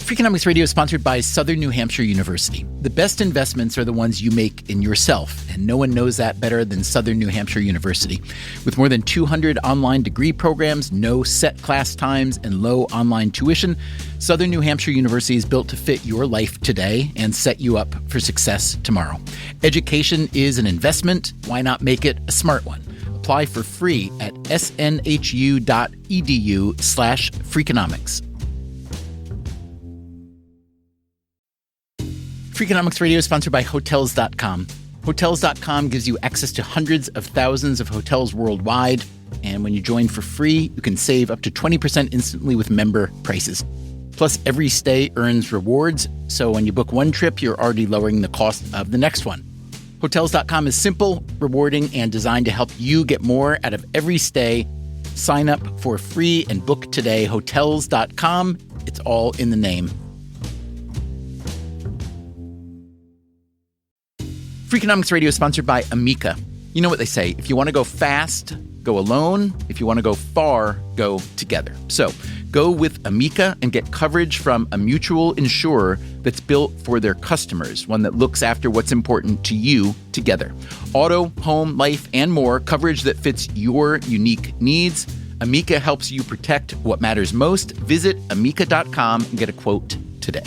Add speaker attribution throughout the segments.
Speaker 1: Freakonomics Radio is sponsored by Southern New Hampshire University. The best investments are the ones you make in yourself, and no one knows that better than Southern New Hampshire University. With more than 200 online degree programs, no set class times, and low online tuition, Southern New Hampshire University is built to fit your life today and set you up for success tomorrow. Education is an investment. Why not make it a smart one? Apply for free at snhu.edu/Freakonomics. Freakonomics Radio is sponsored by Hotels.com. Hotels.com gives you access to hundreds of thousands of hotels worldwide. And when you join for free, you can save up to 20% instantly with member prices. Plus, every stay earns rewards. So when you book one trip, you're already lowering the cost of the next one. Hotels.com is simple, rewarding, and designed to help you get more out of every stay. Sign up for free and book today. Hotels.com. It's all in the name. Freakonomics Radio is sponsored by Amica. You know what they say, if you want to go fast, go alone. If you want to go far, go together. So go with Amica and get coverage from a mutual insurer that's built for their customers, one that looks after what's important to you together. Auto, home, life, and more, coverage that fits your unique needs. Amica helps you protect what matters most. Visit amica.com and get a quote today.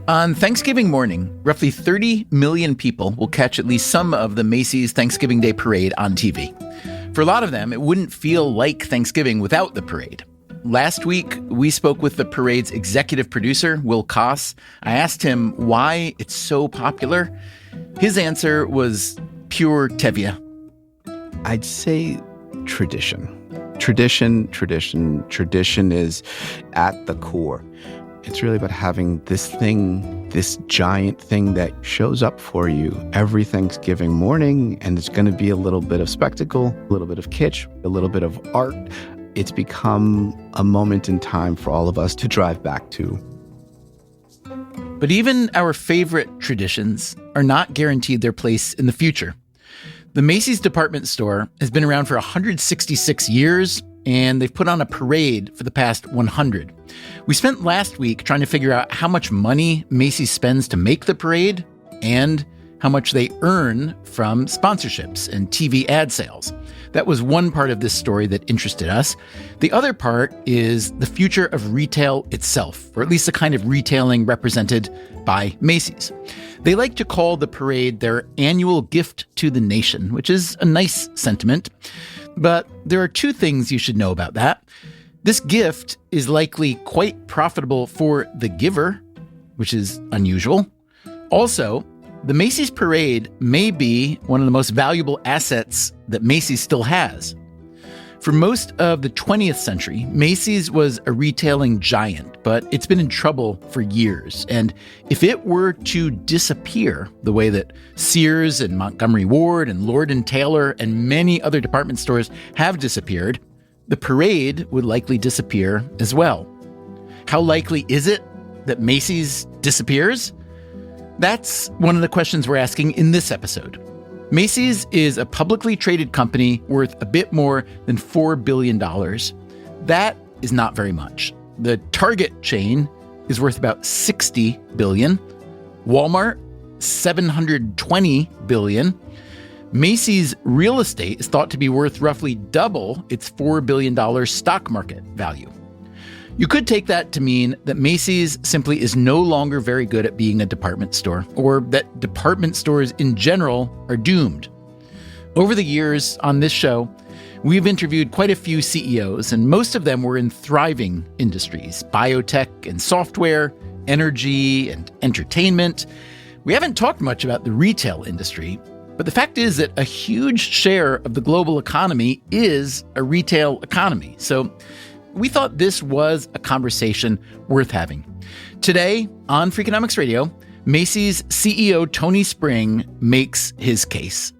Speaker 1: On Thanksgiving morning, roughly 30 million people will catch at least some of the Macy's Thanksgiving Day Parade on TV. For a lot of them, it wouldn't feel like Thanksgiving without the parade. Last week, we spoke with the parade's executive producer, Will Koss. I asked him why it's so popular. His answer was pure Tevye.
Speaker 2: I'd say tradition. Tradition is at the core. It's really about having this thing, this giant thing that shows up for you every Thanksgiving morning, and it's going to be a little bit of spectacle, a little bit of kitsch, a little bit of art. It's become a moment in time for all of us to drive back to.
Speaker 1: But even our favorite traditions are not guaranteed their place in the future. The Macy's department store has been around for 166 years, and they've put on a parade for the past 100. We spent last week trying to figure out how much money Macy's spends to make the parade and how much they earn from sponsorships and TV ad sales. That was one part of this story that interested us. The other part is the future of retail itself, or at least the kind of retailing represented by Macy's. They like to call the parade their annual gift to the nation, which is a nice sentiment. But there are two things you should know about that. This gift is likely quite profitable for the giver, which is unusual. Also, the Macy's parade may be one of the most valuable assets that Macy's still has. For most of the 20th century, Macy's was a retailing giant, but it's been in trouble for years. And if it were to disappear the way that Sears and Montgomery Ward and Lord & Taylor and many other department stores have disappeared, the parade would likely disappear as well. How likely is it that Macy's disappears? That's one of the questions we're asking in this episode. Macy's is a publicly traded company worth a bit more than $4 billion. That is not very much. The Target chain is worth about $60 billion. Walmart, $720 billion. Macy's real estate is thought to be worth roughly double its $4 billion stock market value. You could take that to mean that Macy's simply is no longer very good at being a department store, or that department stores in general are doomed. Over the years on this show, we've interviewed quite a few CEOs, and most of them were in thriving industries: biotech and software, energy and entertainment. We haven't talked much about the retail industry, but the fact is that a huge share of the global economy is a retail economy. So we thought this was a conversation worth having. Today on Freakonomics Radio, Macy's CEO Tony Spring makes his case.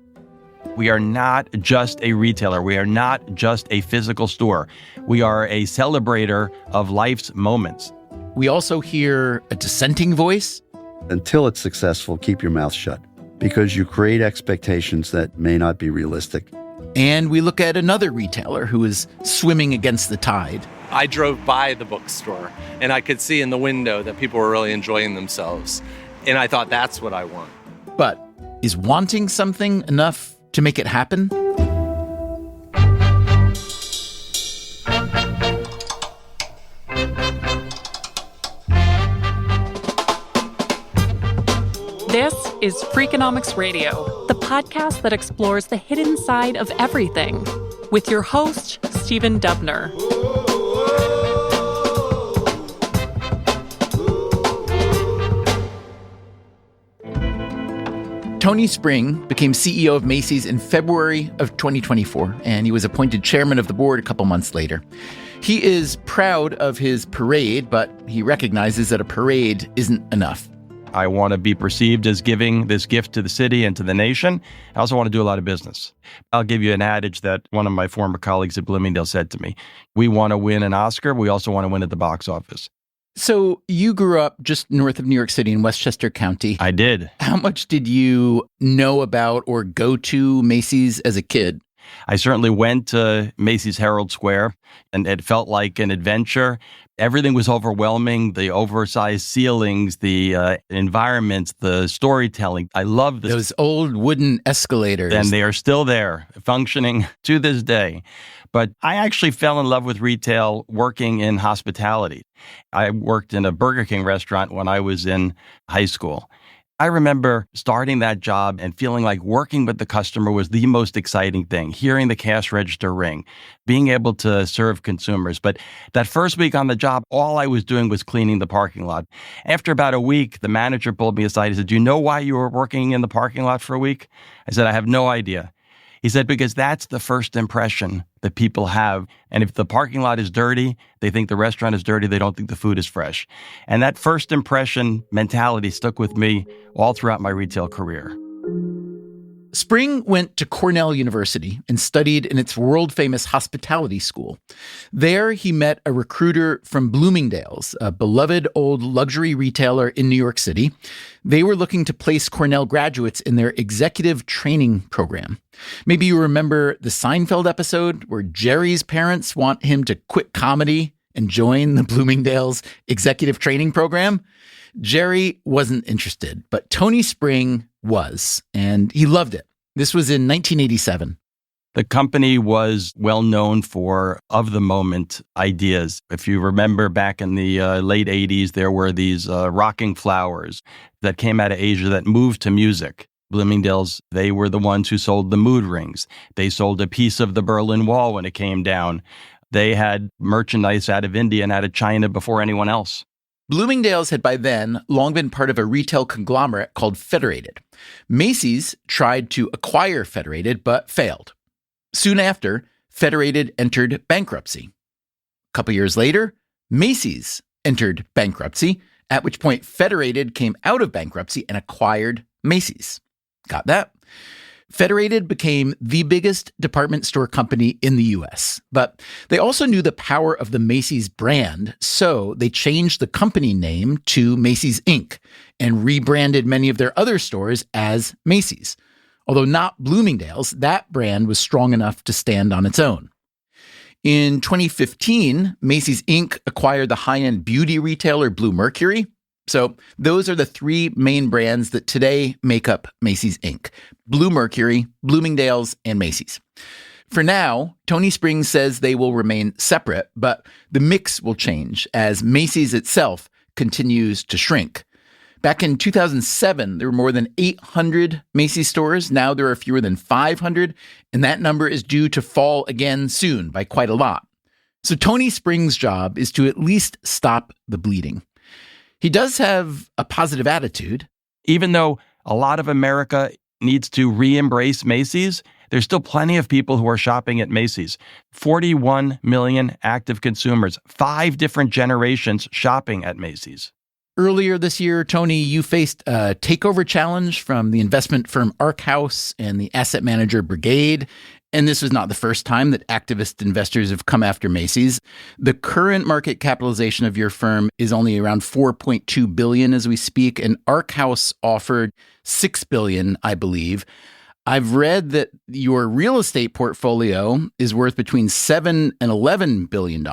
Speaker 3: We are not just a retailer. We are not just a physical store. We are a celebrator of life's moments.
Speaker 1: We also hear a dissenting voice.
Speaker 4: Until it's successful, keep your mouth shut. because you create expectations that may not be realistic.
Speaker 1: And we look at another retailer who is swimming against the tide.
Speaker 5: I drove by the bookstore and I could see in the window that people were really enjoying themselves. And I thought, that's what I want.
Speaker 1: But is wanting something enough to make it happen?
Speaker 6: This is Freakonomics Radio, the podcast that explores the hidden side of everything, with your host, Stephen Dubner.
Speaker 1: Tony Spring became CEO of Macy's in February of 2024, and he was appointed chairman of the board a couple months later. He is proud of his parade, but he recognizes that a parade isn't enough.
Speaker 3: I want to be perceived as giving this gift to the city and to the nation. I also want to do a lot of business. I'll give you an adage that one of my former colleagues at Bloomingdale said to me. We want to win an Oscar. We also want to win at the box office.
Speaker 1: So you grew up just north of New York City in Westchester County.
Speaker 3: I did.
Speaker 1: How much did you know about or go to Macy's as a kid?
Speaker 3: I certainly went to Macy's Herald Square, and it felt like an adventure. Everything was overwhelming, the oversized ceilings, the environments, the storytelling. I love this.
Speaker 1: Those old wooden escalators.
Speaker 3: And they are still there, functioning to this day. But I actually fell in love with retail working in hospitality. I worked in a Burger King restaurant when I was in high school. I remember starting that job and feeling like working with the customer was the most exciting thing, hearing the cash register ring, being able to serve consumers. But that first week on the job, all I was doing was cleaning the parking lot. After about a week, the manager pulled me aside. He said, "Do you know why you were working in the parking lot for a week?" I said, "I have no idea." He said, "Because that's the first impression that people have. And if the parking lot is dirty, they think the restaurant is dirty. They don't think the food is fresh." And that first impression mentality stuck with me all throughout my retail career.
Speaker 1: Spring went to Cornell University and studied in its world-famous hospitality school. There, he met a recruiter from Bloomingdale's, a beloved old luxury retailer in New York City. They were looking to place Cornell graduates in their executive training program. Maybe you remember the Seinfeld episode where Jerry's parents want him to quit comedy and join the Bloomingdale's executive training program. Jerry wasn't interested, but Tony Spring was, and he loved it. This was in 1987.
Speaker 3: The company was well known for of-the-moment ideas. If you remember back in the late 80s, there were these rocking flowers that came out of Asia that moved to music. Bloomingdale's, they were the ones who sold the mood rings. They sold a piece of the Berlin Wall when it came down. They had merchandise out of India and out of China before anyone else.
Speaker 1: Bloomingdale's had by then long been part of a retail conglomerate called Federated. Macy's tried to acquire Federated, but failed. Soon after, Federated entered bankruptcy. A couple years later, Macy's entered bankruptcy, at which point Federated came out of bankruptcy and acquired Macy's. Got that? Federated became the biggest department store company in the U.S., but they also knew the power of the Macy's brand, so they changed the company name to Macy's Inc. and rebranded many of their other stores as Macy's. Although not Bloomingdale's, that brand was strong enough to stand on its own. In 2015, Macy's Inc. acquired the high-end beauty retailer Bluemercury. So those are the three main brands that today make up Macy's Inc. Bluemercury, Bloomingdale's, and Macy's. For now, Tony Spring says they will remain separate, but the mix will change as Macy's itself continues to shrink. Back in 2007, there were more than 800 Macy's stores. Now there are fewer than 500, and that number is due to fall again soon by quite a lot. So Tony Spring's job is to at least stop the bleeding. He does have a positive attitude.
Speaker 3: Even though a lot of America needs to re-embrace Macy's, there's still plenty of people who are shopping at Macy's. 41 million active consumers, 5 different generations shopping at Macy's.
Speaker 1: Earlier this year, Tony, you faced a takeover challenge from the investment firm Ark House and the asset manager Brigade, And this was not the first time that activist investors have come after Macy's. The current market capitalization of your firm is only around $4.2 billion as we speak, and Ark House offered $6 billion, I believe. I've read that your real estate portfolio is worth between $7 and $11 billion.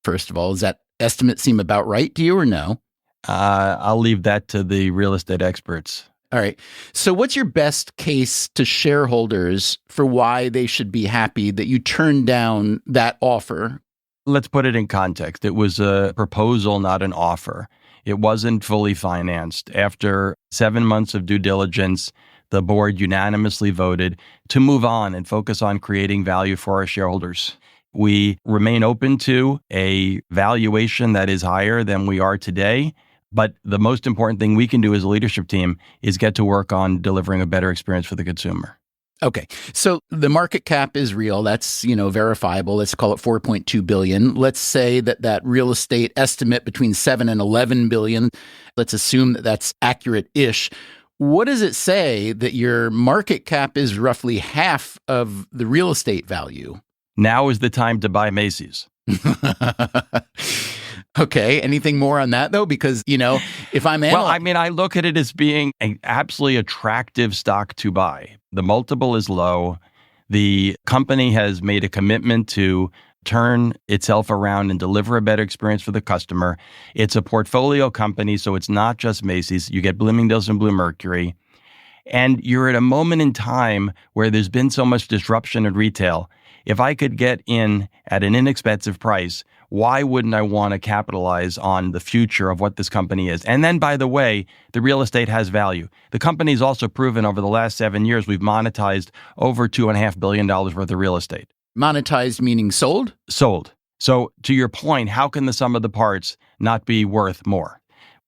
Speaker 1: First of all, does that estimate seem about right to you or no?
Speaker 3: I'll leave that to the real estate experts.
Speaker 1: All right. So what's your best case to shareholders for why they should be happy that you turned down that offer?
Speaker 3: Let's put it in context. It was a proposal, not an offer. It wasn't fully financed. After 7 months of due diligence, the board unanimously voted to move on and focus on creating value for our shareholders. We remain open to a valuation that is higher than we are today. But the most important thing we can do as a leadership team is get to work on delivering a better experience for the consumer.
Speaker 1: Okay. So the market cap is real. That's, verifiable. Let's call it 4.2 billion. Let's say that real estate estimate between 7 and 11 billion. Let's assume that that's accurate-ish. What does it say that your market cap is roughly half of the real estate value?
Speaker 3: Now is the time to buy Macy's.
Speaker 1: Okay. Anything more on that, though? Because, if I'm
Speaker 3: I look at it as being an absolutely attractive stock to buy. The multiple is low. The company has made a commitment to turn itself around and deliver a better experience for the customer. It's a portfolio company, so it's not just Macy's. You get Bloomingdale's and Bluemercury. And you're at a moment in time where there's been so much disruption in retail. If I could get in at an inexpensive price, why wouldn't I want to capitalize on the future of what this company is? And then, by the way, the real estate has value. The company's also proven over the last 7 years we've monetized over $2.5 billion worth of real estate.
Speaker 1: Monetized meaning sold?
Speaker 3: Sold. So to your point, how can the sum of the parts not be worth more?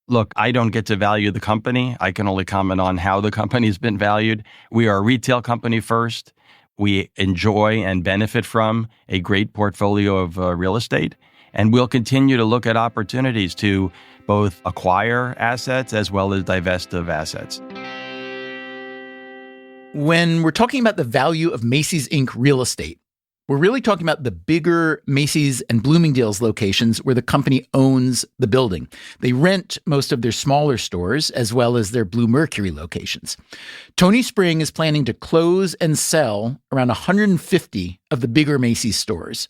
Speaker 3: Look, I don't get to value the company. I can only comment on how the company's been valued. We are a retail company first. We enjoy and benefit from a great portfolio of real estate. And we'll continue to look at opportunities to both acquire assets as well as divest of assets.
Speaker 1: When we're talking about the value of Macy's Inc. real estate, we're really talking about the bigger Macy's and Bloomingdale's locations where the company owns the building. They rent most of their smaller stores as well as their Bluemercury locations. Tony Spring is planning to close and sell around 150 of the bigger Macy's stores.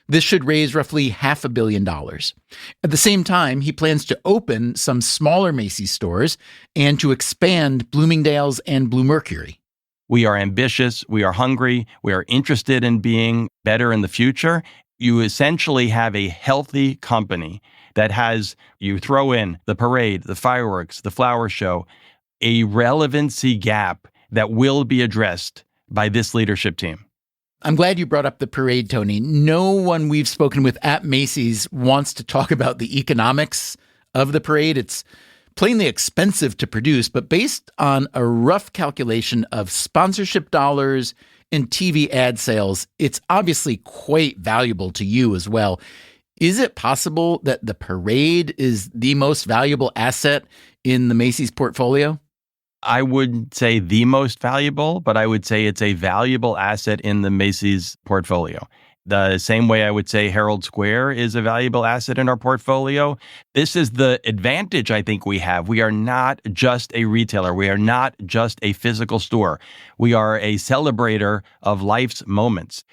Speaker 1: This should raise roughly $500 million. At the same time, he plans to open some smaller Macy's stores and to expand Bloomingdale's and Bluemercury.
Speaker 3: We are ambitious, we are hungry, we are interested in being better in the future. You essentially have a healthy company that has, you throw in the parade, the fireworks, the flower show, a relevancy gap that will be addressed by this leadership team.
Speaker 1: I'm glad you brought up the parade, Tony. No one we've spoken with at Macy's wants to talk about the economics of the parade. It's plainly expensive to produce, but based on a rough calculation of sponsorship dollars and TV ad sales, it's obviously quite valuable to you as well. Is it possible that the parade is the most valuable asset in the Macy's portfolio?
Speaker 3: I wouldn't say the most valuable, but I would say it's a valuable asset in the Macy's portfolio. The same way I would say Herald Square is a valuable asset in our portfolio. This is the advantage I think we have. We are not just a retailer. We are not just a physical store. We are a celebrator of life's moments.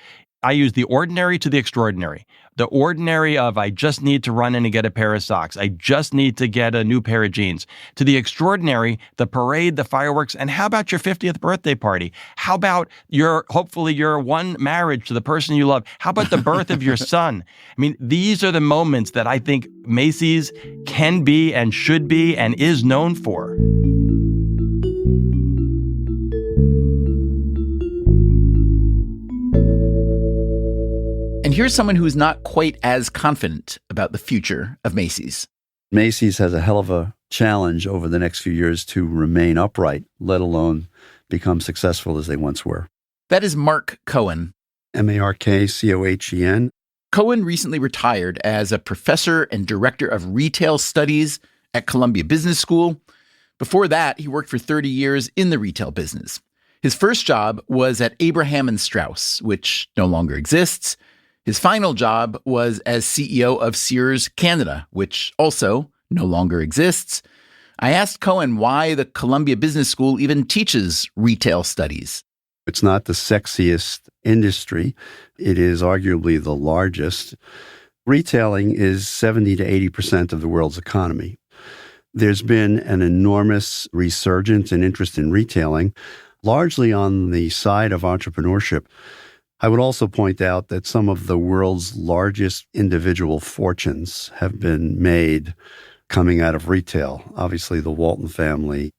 Speaker 3: I use the ordinary to the extraordinary. The ordinary of I just need to run in and get a pair of socks. I just need to get a new pair of jeans. To the extraordinary, the parade, the fireworks, and how about your 50th birthday party? How about hopefully your one marriage to the person you love? How about the birth of your son? I mean, these are the moments that I think Macy's can be and should be and is known for.
Speaker 1: And here's someone who's not quite as confident about the future of Macy's.
Speaker 4: Macy's has a hell of a challenge over the next few years to remain upright, let alone become successful as they once were.
Speaker 1: That is Mark Cohen.
Speaker 4: Markcohen.
Speaker 1: Cohen recently retired as a professor and director of retail studies at Columbia Business School. Before that, he worked for 30 years in the retail business. His first job was at Abraham and Straus, which no longer exists. His final job was as CEO of Sears Canada, which also no longer exists. I asked Cohen why the Columbia Business School even teaches retail studies.
Speaker 4: It's not the sexiest industry. It is arguably the largest. Retailing is 70 to 80% of the world's economy. There's been an enormous resurgence in interest in retailing, largely on the side of entrepreneurship. I would also point out that some of the world's largest individual fortunes have been made coming out of retail. Obviously, the Walton family.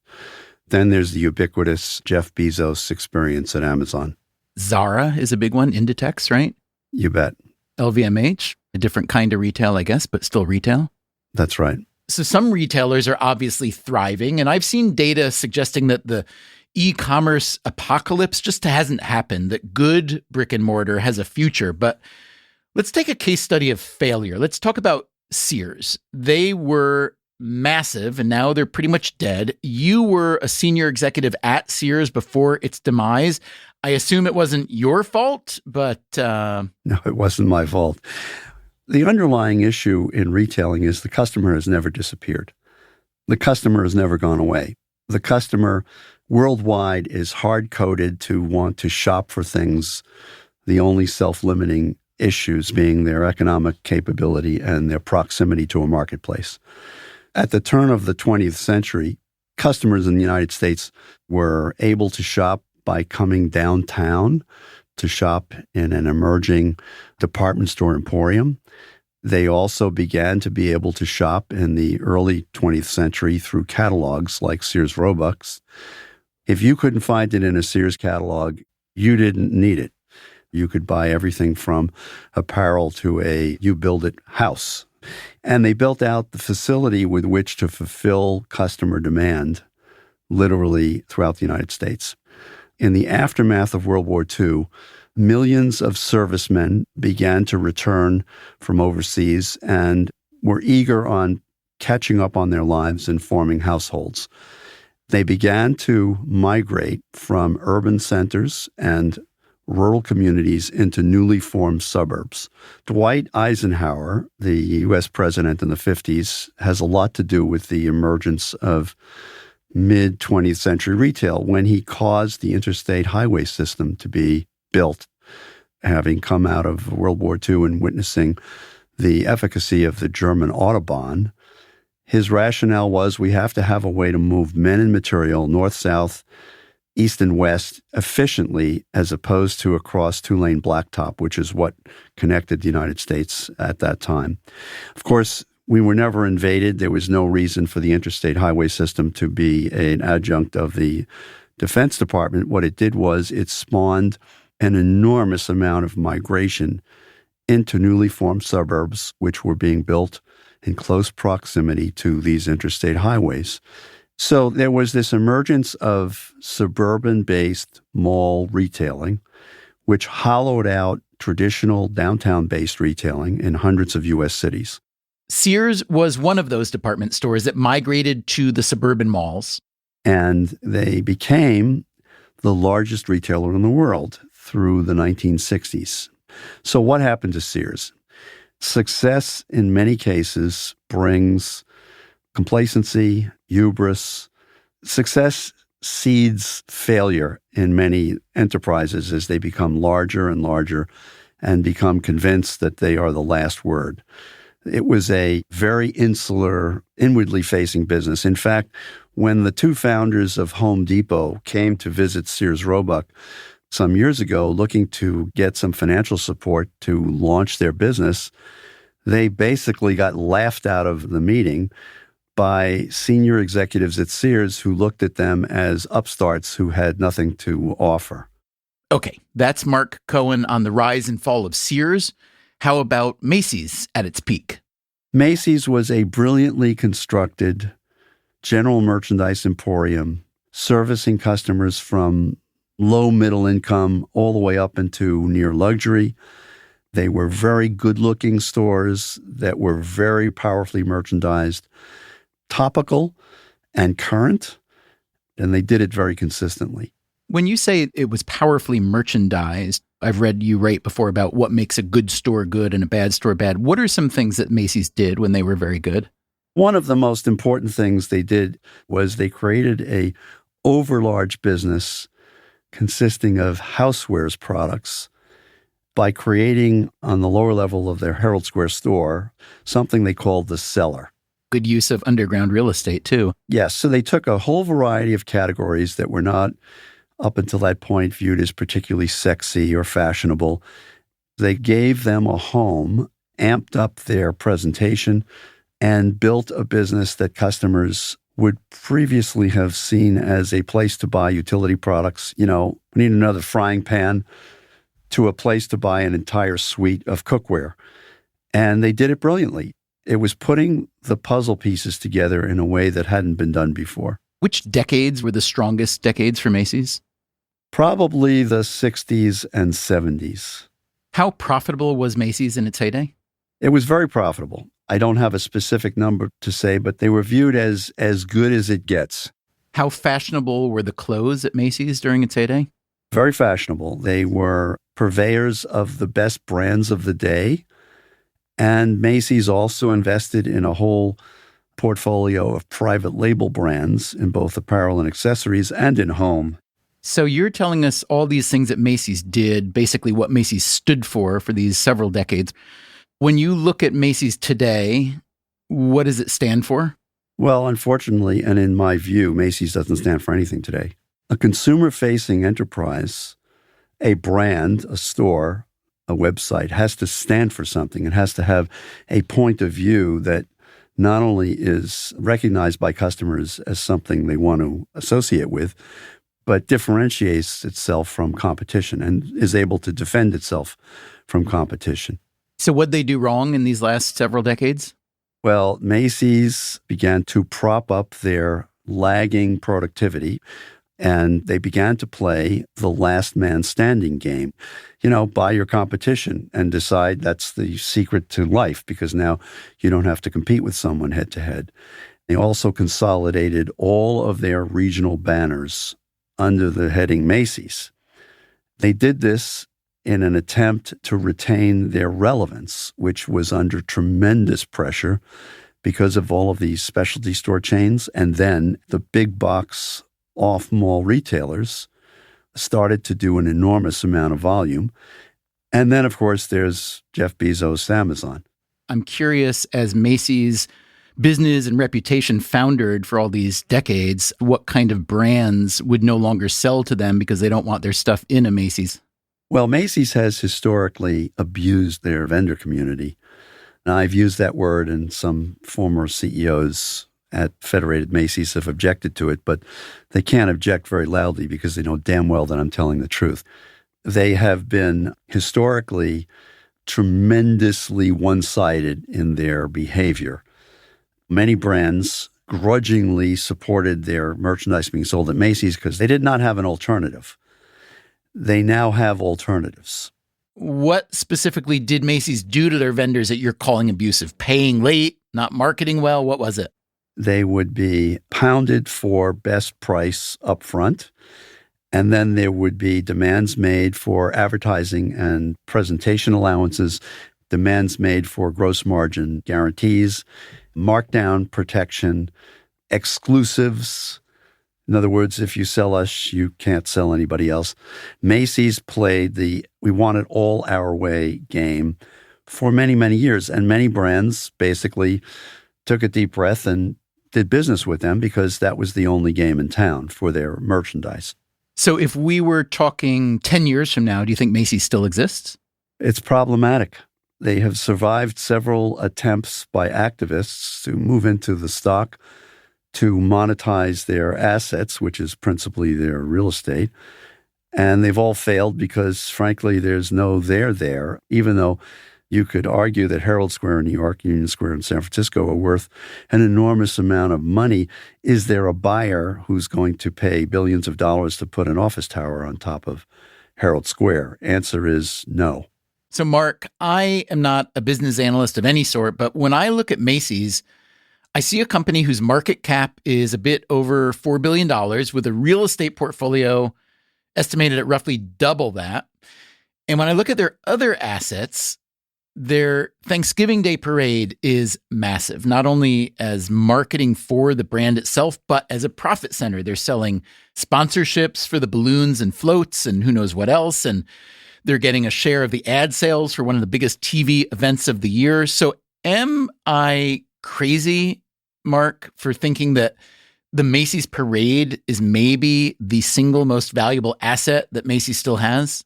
Speaker 4: Then there's the ubiquitous Jeff Bezos experience at Amazon.
Speaker 1: Zara is a big one, Inditex, right?
Speaker 4: You bet.
Speaker 1: LVMH, a different kind of retail, I guess, but still retail.
Speaker 4: That's right.
Speaker 1: So some retailers are obviously thriving, and I've seen data suggesting that the e-commerce apocalypse just hasn't happened, that good brick and mortar has a future. But let's take a case study of failure. Let's talk about Sears. They were massive, and now they're pretty much dead. You were a senior executive at Sears before its demise. I assume it wasn't your fault, but...
Speaker 4: No, it wasn't my fault. The underlying issue in retailing is the customer has never disappeared. The customer has never gone away. The customer worldwide is hard-coded to want to shop for things, the only self-limiting issues being their economic capability and their proximity to a marketplace. At the turn of the 20th century, customers in the United States were able to shop by coming downtown to shop in an emerging department store emporium. They also began to be able to shop in the early 20th century through catalogs like Sears Roebuck's. If you couldn't find it in a Sears catalog, you didn't need it. You could buy everything from apparel to a you-build-it house. And they built out the facility with which to fulfill customer demand, literally throughout the United States. In the aftermath of World War II, millions of servicemen began to return from overseas and were eager on catching up on their lives and forming households. They began to migrate from urban centers and rural communities into newly formed suburbs. Dwight Eisenhower, the U.S. president in the 50s, has a lot to do with the emergence of mid-20th century retail when he caused the interstate highway system to be built, having come out of World War II and witnessing the efficacy of the German Autobahn. His rationale was we have to have a way to move men and material north-south, east and west efficiently as opposed to across two-lane blacktop, which is what connected the United States at that time. Of course, we were never invaded. There was no reason for the interstate highway system to be an adjunct of the Defense Department. What it did was it spawned an enormous amount of migration into newly formed suburbs, which were being built in close proximity to these interstate highways. So there was this emergence of suburban-based mall retailing, which hollowed out traditional downtown-based retailing in hundreds of U.S. cities.
Speaker 1: Sears was one of those department stores that migrated to the suburban malls.
Speaker 4: And they became the largest retailer in the world through the 1960s. So what happened to Sears? Success in many cases brings complacency, hubris. Success seeds failure in many enterprises as they become larger and larger and become convinced that they are the last word. It was a very insular, inwardly facing business. In fact, when the two founders of Home Depot came to visit Sears Roebuck some years ago looking to get some financial support to launch their business, they basically got laughed out of the meeting by senior executives at Sears who looked at them as upstarts who had nothing to offer.
Speaker 1: Okay, that's Mark Cohen on the rise and fall of Sears. How about Macy's at its peak?
Speaker 4: Macy's was a brilliantly constructed general merchandise emporium servicing customers from low middle income all the way up into near luxury. They were very good-looking stores that were very powerfully merchandised, topical and current, and they did it very consistently.
Speaker 1: When you say it was powerfully merchandised, I've read you write before about what makes a good store good and a bad store bad. What are some things that Macy's did when they were very good?
Speaker 4: One of the most important things they did was they created a overlarge business consisting of housewares products by creating on the lower level of their Herald Square store something they called the cellar.
Speaker 1: Good use of underground real estate, too.
Speaker 4: Yes, so they took a whole variety of categories that were not, up until that point, viewed as particularly sexy or fashionable. They gave them a home, amped up their presentation, and built a business that customers would previously have seen as a place to buy utility products. You know, we need another frying pan, to a place to buy an entire suite of cookware. And they did it brilliantly. It was putting the puzzle pieces together in a way that hadn't been done before.
Speaker 1: Which decades were the strongest decades for Macy's?
Speaker 4: Probably the 60s and 70s.
Speaker 1: How profitable was Macy's in its heyday?
Speaker 4: It was very profitable. I don't have a specific number to say, but they were viewed as good as it gets.
Speaker 1: How fashionable were the clothes at Macy's during its heyday?
Speaker 4: Very fashionable. They were purveyors of the best brands of the day. And Macy's also invested in a whole portfolio of private label brands in both apparel and accessories and in home.
Speaker 1: So you're telling us all these things that Macy's did, basically what Macy's stood for these several decades. When you look at Macy's today, what does it stand for?
Speaker 4: Well, unfortunately, and in my view, Macy's doesn't stand for anything today. A consumer-facing enterprise, a brand, a store, a website has to stand for something. It has to have a point of view that not only is recognized by customers as something they want to associate with, but differentiates itself from competition and is able to defend itself from competition.
Speaker 1: So what'd they do wrong in these last several decades?
Speaker 4: Well, Macy's began to prop up their lagging productivity, and they began to play the last man standing game. You know, buy your competition and decide that's the secret to life, because now you don't have to compete with someone head to head. They also consolidated all of their regional banners under the heading Macy's. They did this in an attempt to retain their relevance, which was under tremendous pressure because of all of these specialty store chains. And then the big box off-mall retailers started to do an enormous amount of volume. And then, of course, there's Jeff Bezos' Amazon.
Speaker 1: I'm curious, as Macy's business and reputation foundered for all these decades, what kind of brands would no longer sell to them because they don't want their stuff in a Macy's?
Speaker 4: Well, Macy's has historically abused their vendor community. And I've used that word, and some former CEOs at Federated Macy's have objected to it, but they can't object very loudly because they know damn well that I'm telling the truth. They have been historically tremendously one-sided in their behavior. Many brands grudgingly supported their merchandise being sold at Macy's because they did not have an alternative. They now have alternatives.
Speaker 1: What specifically did Macy's do to their vendors that you're calling abusive? Paying late, not marketing well? What was it?
Speaker 4: They would be pounded for best price up front, and then there would be demands made for advertising and presentation allowances, demands made for gross margin guarantees, markdown protection, exclusives. In other words, if you sell us, you can't sell anybody else. Macy's played the we want it all our way game for many, many years, and many brands basically took a deep breath and did business with them because that was the only game in town for their merchandise.
Speaker 1: So if we were talking 10 years from now, do you think Macy's still exists?
Speaker 4: It's problematic. They have survived several attempts by activists to move into the stock to monetize their assets, which is principally their real estate. And they've all failed because, frankly, there's no there, even though you could argue that Herald Square in New York, Union Square in San Francisco are worth an enormous amount of money. Is there a buyer who's going to pay billions of dollars to put an office tower on top of Herald Square? Answer is no.
Speaker 1: So, Mark, I am not a business analyst of any sort, but when I look at Macy's, I see a company whose market cap is a bit over $4 billion with a real estate portfolio estimated at roughly double that. And when I look at their other assets, their Thanksgiving Day parade is massive, not only as marketing for the brand itself, but as a profit center. They're selling sponsorships for the balloons and floats and who knows what else. And they're getting a share of the ad sales for one of the biggest TV events of the year. So am I crazy, Mark, for thinking that the Macy's parade is maybe the single most valuable asset that Macy's still has?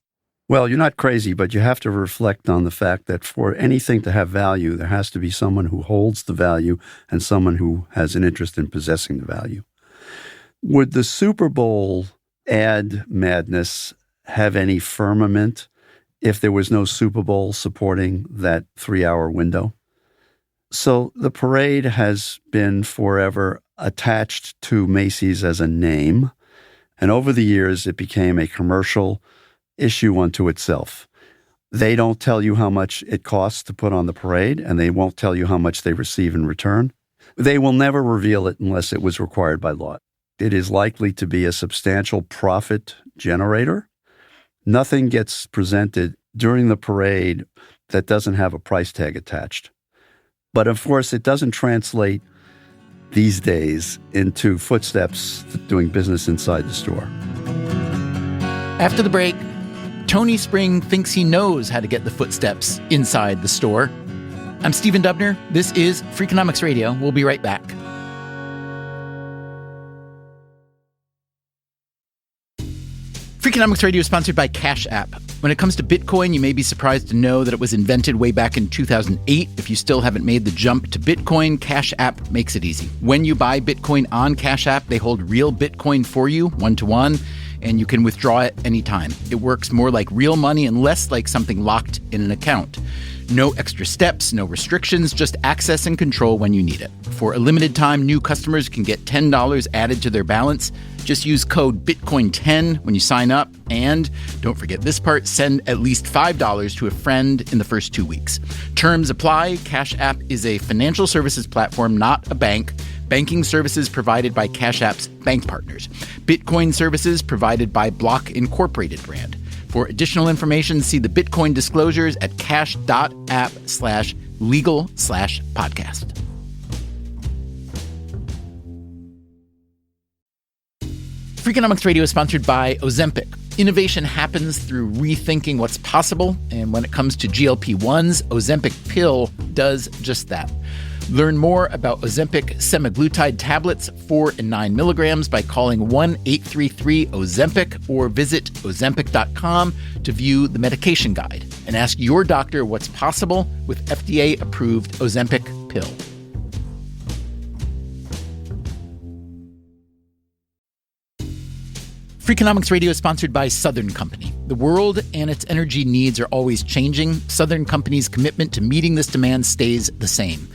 Speaker 4: Well, you're not crazy, but you have to reflect on the fact that for anything to have value, there has to be someone who holds the value and someone who has an interest in possessing the value. Would the Super Bowl ad madness have any firmament if there was no Super Bowl supporting that 3-hour window? So the parade has been forever attached to Macy's as a name, and over the years it became a commercial issue unto itself. They don't tell you how much it costs to put on the parade, and they won't tell you how much they receive in return. They will never reveal it unless it was required by law. It is likely to be a substantial profit generator. Nothing gets presented during the parade that doesn't have a price tag attached. But of course, it doesn't translate these days into footsteps doing business inside the store.
Speaker 1: After the break, Tony Spring thinks he knows how to get the footsteps inside the store. I'm Stephen Dubner. This is Freakonomics Radio. We'll be right back. Freakonomics Radio is sponsored by Cash App. When it comes to Bitcoin, you may be surprised to know that it was invented way back in 2008. If you still haven't made the jump to Bitcoin, Cash App makes it easy. When you buy Bitcoin on Cash App, they hold real Bitcoin for you, 1-to-1, and you can withdraw it anytime. It works more like real money and less like something locked in an account. No extra steps, no restrictions, just access and control when you need it. For a limited time, new customers can get $10 added to their balance. Just use code BITCOIN10 when you sign up. And don't forget this part, send at least $5 to a friend in the first 2 weeks. Terms apply. Cash App is a financial services platform, not a bank. Banking services provided by Cash App's bank partners. Bitcoin services provided by Block Incorporated brand. For additional information, see the Bitcoin disclosures at cash.app/legal/podcast. Freakonomics Radio is sponsored by Ozempic. Innovation happens through rethinking what's possible, and when it comes to GLP-1s, Ozempic pill does just that. Learn more about Ozempic semaglutide tablets, 4 and 9 milligrams, by calling 1-833-OZEMPIC or visit Ozempic.com to view the medication guide and ask your doctor what's possible with FDA-approved Ozempic pill. Freakonomics Radio is sponsored by Southern Company. The world and its energy needs are always changing. Southern Company's commitment to meeting this demand stays the same.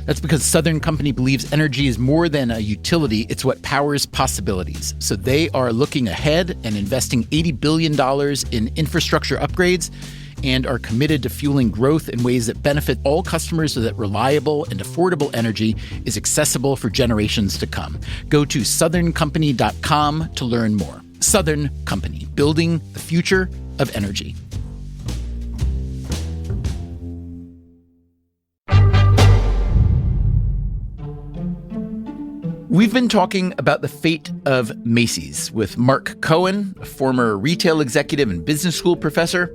Speaker 1: That's because Southern Company believes energy is more than a utility, it's what powers possibilities. So they are looking ahead and investing $80 billion in infrastructure upgrades and are committed to fueling growth in ways that benefit all customers so that reliable and affordable energy is accessible for generations to come. Go to southerncompany.com to learn more. Southern Company, building the future of energy. We've been talking about the fate of Macy's with Mark Cohen, a former retail executive and business school professor,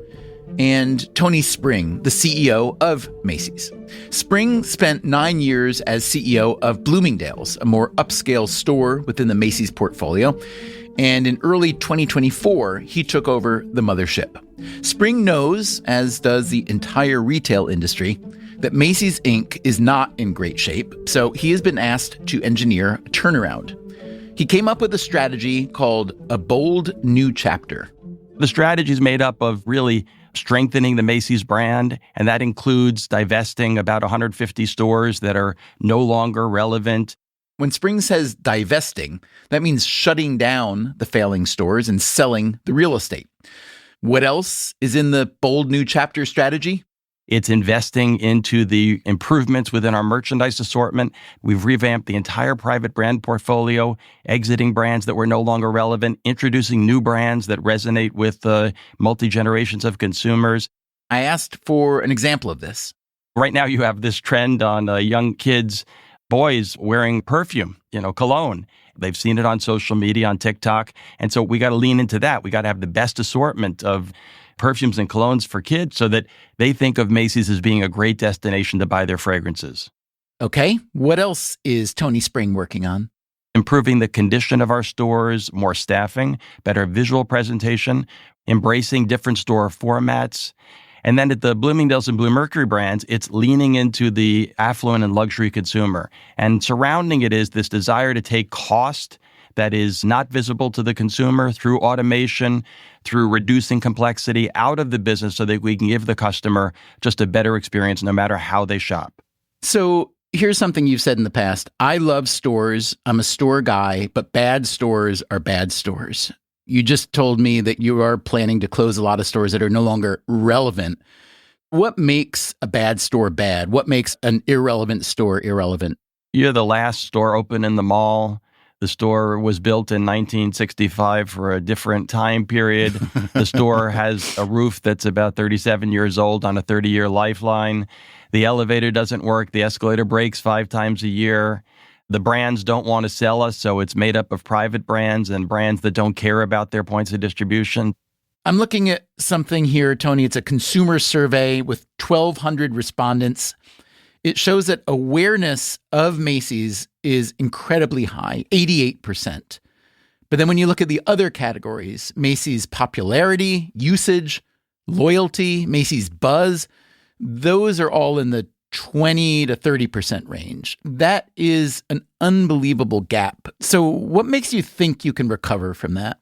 Speaker 1: and Tony Spring, the CEO of Macy's. Spring spent 9 years as CEO of Bloomingdale's, a more upscale store within the Macy's portfolio. And in early 2024, he took over the mothership. Spring knows, as does the entire retail industry, that Macy's Inc. is not in great shape, so he has been asked to engineer a turnaround. He came up with a strategy called A Bold New Chapter.
Speaker 3: The strategy is made up of really strengthening the Macy's brand, and that includes divesting about 150 stores that are no longer relevant.
Speaker 1: When Spring says divesting, that means shutting down the failing stores and selling the real estate. What else is in the Bold New Chapter strategy?
Speaker 3: It's investing into the improvements within our merchandise assortment. We've revamped the entire private brand portfolio, exiting brands that were no longer relevant, introducing new brands that resonate with multi-generations of consumers.
Speaker 1: I asked for an example of this.
Speaker 3: Right now, you have this trend on young kids, boys wearing perfume, cologne. They've seen it on social media, on TikTok. And so we got to lean into that. We got to have the best assortment of perfumes and colognes for kids so that they think of Macy's as being a great destination to buy their fragrances.
Speaker 1: Okay, what else is Tony Spring working on?
Speaker 3: Improving the condition of our stores, more staffing, better visual presentation, embracing different store formats. And then at the Bloomingdale's and Bluemercury brands, it's leaning into the affluent and luxury consumer. And surrounding it is this desire to take cost that is not visible to the consumer through automation, through reducing complexity out of the business so that we can give the customer just a better experience no matter how they shop.
Speaker 1: So here's something you've said in the past. I love stores. I'm a store guy, but bad stores are bad stores. You just told me that you are planning to close a lot of stores that are no longer relevant. What makes a bad store bad? What makes an irrelevant store irrelevant?
Speaker 3: You're the last store open in the mall. The store was built in 1965 for a different time period. The store has a roof that's about 37 years old on a 30-year lifeline. The elevator doesn't work. The escalator breaks 5 times a year. The brands don't want to sell us, so it's made up of private brands and brands that don't care about their points of distribution.
Speaker 1: I'm looking at something here, Tony. It's a consumer survey with 1,200 respondents. It shows that awareness of Macy's is incredibly high, 88%. But then when you look at the other categories, Macy's popularity, usage, loyalty, Macy's buzz, those are all in the 20 to 30% range. That is an unbelievable gap. So what makes you think you can recover from that?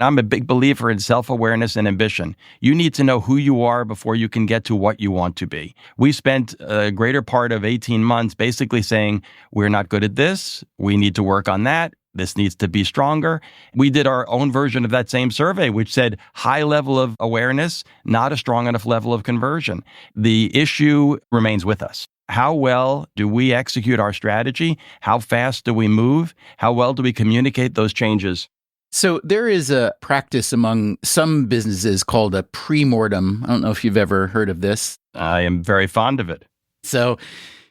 Speaker 3: I'm a big believer in self-awareness and ambition. You need to know who you are before you can get to what you want to be. We spent a greater part of 18 months basically saying, we're not good at this. We need to work on that. This needs to be stronger. We did our own version of that same survey, which said high level of awareness, not a strong enough level of conversion. The issue remains with us. How well do we execute our strategy? How fast do we move? How well do we communicate those changes?
Speaker 1: So there is a practice among some businesses called a pre-mortem. I don't know if you've ever heard of this.
Speaker 3: I am very fond of it.
Speaker 1: So,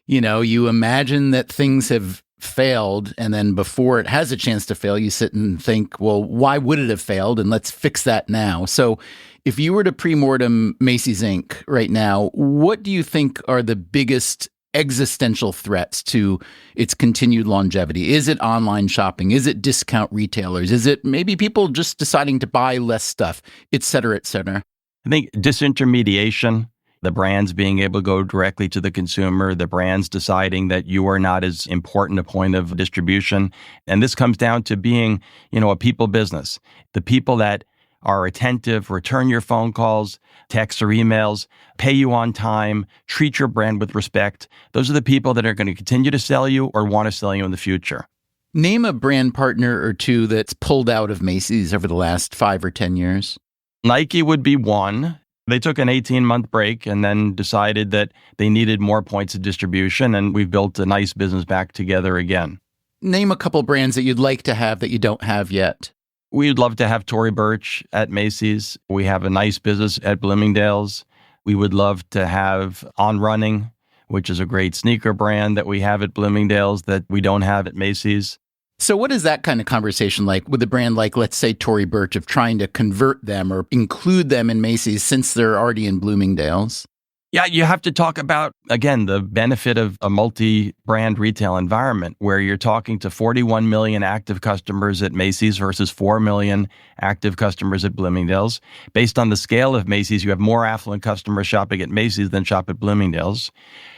Speaker 1: you imagine that things have failed, and then before it has a chance to fail, you sit and think, well, why would it have failed? And let's fix that now. So if you were to pre-mortem Macy's Inc. right now, what do you think are the biggest existential threats to its continued longevity? Is it online shopping? Is it discount retailers? Is it maybe people just deciding to buy less stuff, et cetera, et cetera?
Speaker 3: I think disintermediation, the brands being able to go directly to the consumer, the brands deciding that you are not as important a point of distribution. And this comes down to being, a people business. The people that are attentive, return your phone calls, texts or emails, pay you on time, treat your brand with respect. Those are the people that are going to continue to sell you or want to sell you in the future.
Speaker 1: Name a brand partner or two that's pulled out of Macy's over the last 5 or 10 years.
Speaker 3: Nike would be one. They took an 18-month break and then decided that they needed more points of distribution, and we've built a nice business back together again.
Speaker 1: Name a couple brands that you'd like to have that you don't have yet.
Speaker 3: We'd love to have Tory Burch at Macy's. We have a nice business at Bloomingdale's. We would love to have On Running, which is a great sneaker brand that we have at Bloomingdale's that we don't have at Macy's.
Speaker 1: So what is that kind of conversation like with a brand like, let's say, Tory Burch, of trying to convert them or include them in Macy's since they're already in Bloomingdale's?
Speaker 3: Yeah, you have to talk about, again, the benefit of a multi-brand retail environment where you're talking to 41 million active customers at Macy's versus 4 million active customers at Bloomingdale's. Based on the scale of Macy's, you have more affluent customers shopping at Macy's than shop at Bloomingdale's.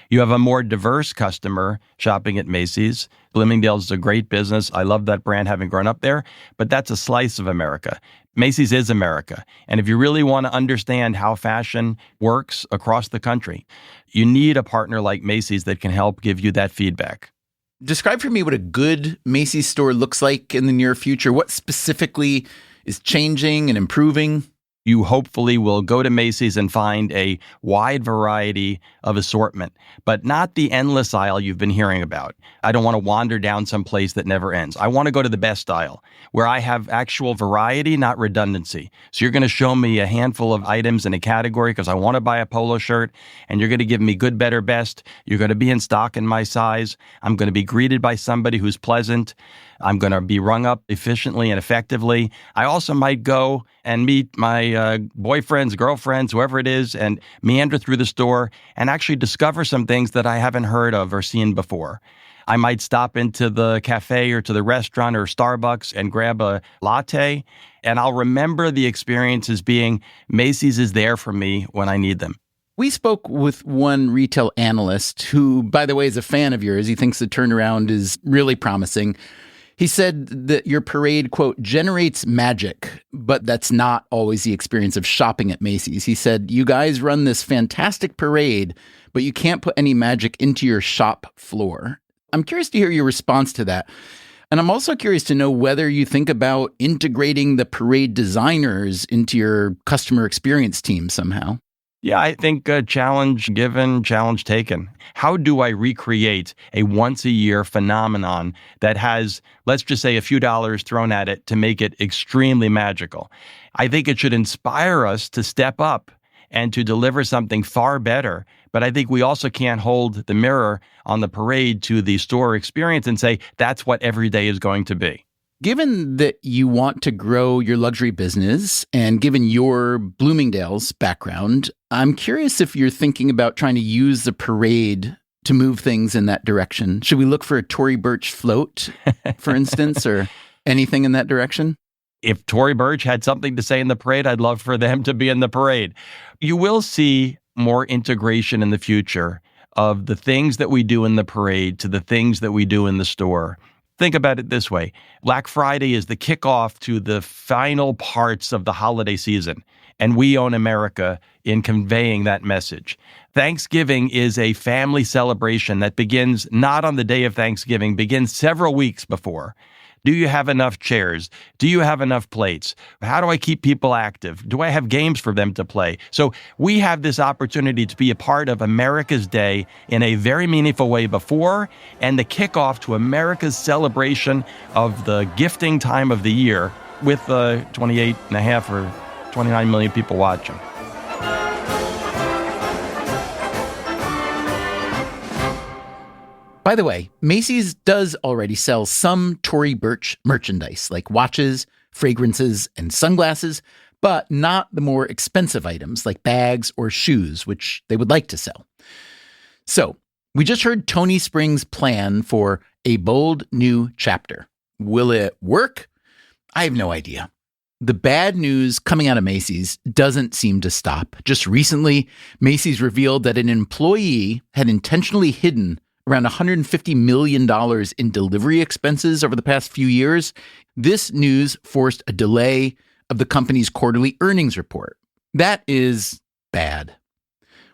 Speaker 3: You have a more diverse customer shopping at Macy's. Bloomingdale's is a great business. I love that brand having grown up there, but that's a slice of America. Macy's is America. And if you really want to understand how fashion works across the country, you need a partner like Macy's that can help give you that feedback.
Speaker 1: Describe for me what a good Macy's store looks like in the near future. What specifically is changing and improving?
Speaker 3: You hopefully will go to Macy's and find a wide variety of assortment, but not the endless aisle you've been hearing about. I don't want to wander down some place that never ends. I want to go to the best aisle where I have actual variety, not redundancy. So you're going to show me a handful of items in a category because I want to buy a polo shirt, and you're going to give me good, better, best. You're going to be in stock in my size. I'm going to be greeted by somebody who's pleasant. I'm going to be rung up efficiently and effectively. I also might go and meet my boyfriends, girlfriends, whoever it is, and meander through the store and actually discover some things that I haven't heard of or seen before. I might stop into the cafe or to the restaurant or Starbucks and grab a latte, and I'll remember the experience as being Macy's is there for me when I need them.
Speaker 1: We spoke with one retail analyst who, by the way, is a fan of yours. He thinks the turnaround is really promising. He said that your parade, quote, generates magic, but that's not always the experience of shopping at Macy's. He said, you guys run this fantastic parade, but you can't put any magic into your shop floor. I'm curious to hear your response to that. And I'm also curious to know whether you think about integrating the parade designers into your customer experience team somehow.
Speaker 3: Yeah, I think challenge given, challenge taken. How do I recreate a once-a-year phenomenon that has, let's just say, a few dollars thrown at it to make it extremely magical? I think it should inspire us to step up and to deliver something far better. But I think we also can't hold the mirror on the parade to the store experience and say, that's what every day is going to be.
Speaker 1: Given that you want to grow your luxury business and given your Bloomingdale's background, I'm curious if you're thinking about trying to use the parade to move things in that direction. Should we look for a Tory Burch float, for instance, or anything in that direction?
Speaker 3: If Tory Burch had something to say in the parade, I'd love for them to be in the parade. You will see more integration in the future of the things that we do in the parade to the things that we do in the store. Think about it this way. Black Friday is the kickoff to the final parts of the holiday season, and we own America in conveying that message. Thanksgiving is a family celebration that begins not on the day of Thanksgiving, begins several weeks before. Do you have enough chairs? Do you have enough plates? How do I keep people active? Do I have games for them to play? So we have this opportunity to be a part of America's Day in a very meaningful way before and the kickoff to America's celebration of the gifting time of the year with 28.5 or 29 million people watching.
Speaker 1: By the way, Macy's does already sell some Tory Burch merchandise, like watches, fragrances, and sunglasses, but not the more expensive items like bags or shoes, which they would like to sell. So, we just heard Tony Spring's plan for a bold new chapter. Will it work? I have no idea. The bad news coming out of Macy's doesn't seem to stop. Just recently, Macy's revealed that an employee had intentionally hidden around $150 million in delivery expenses over the past few years. This news forced a delay of the company's quarterly earnings report. That is bad.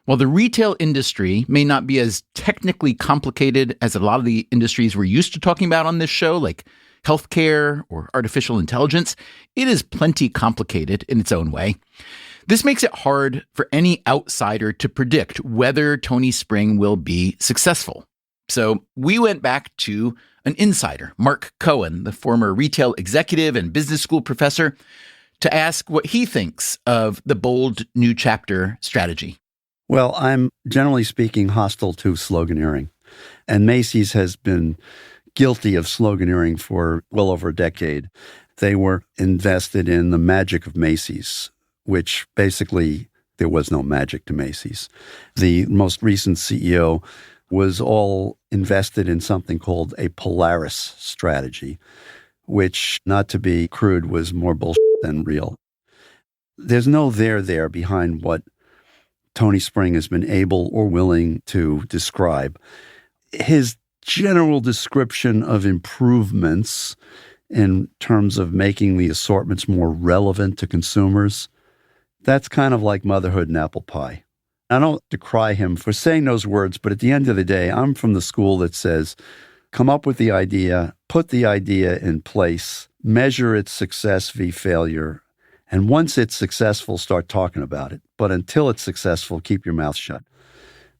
Speaker 1: While the retail industry may not be as technically complicated as a lot of the industries we're used to talking about on this show, like healthcare or artificial intelligence, it is plenty complicated in its own way. This makes it hard for any outsider to predict whether Tony Spring will be successful. So we went back to an insider, Mark Cohen, the former retail executive and business school professor, to ask what he thinks of the bold new chapter strategy.
Speaker 4: Well, I'm generally speaking hostile to sloganeering. And Macy's has been guilty of sloganeering for well over a decade. They were invested in the magic of Macy's, which basically there was no magic to Macy's. The most recent CEO was all invested in something called a Polaris strategy, which, not to be crude, was more bullshit than real. There's no there behind what Tony Spring has been able or willing to describe. His general description of improvements in terms of making the assortments more relevant to consumers, that's kind of like motherhood and apple pie. I don't decry him for saying those words, but at the end of the day, I'm from the school that says, come up with the idea, put the idea in place, measure its success v. failure, And once it's successful, start talking about it. But until it's successful, keep your mouth shut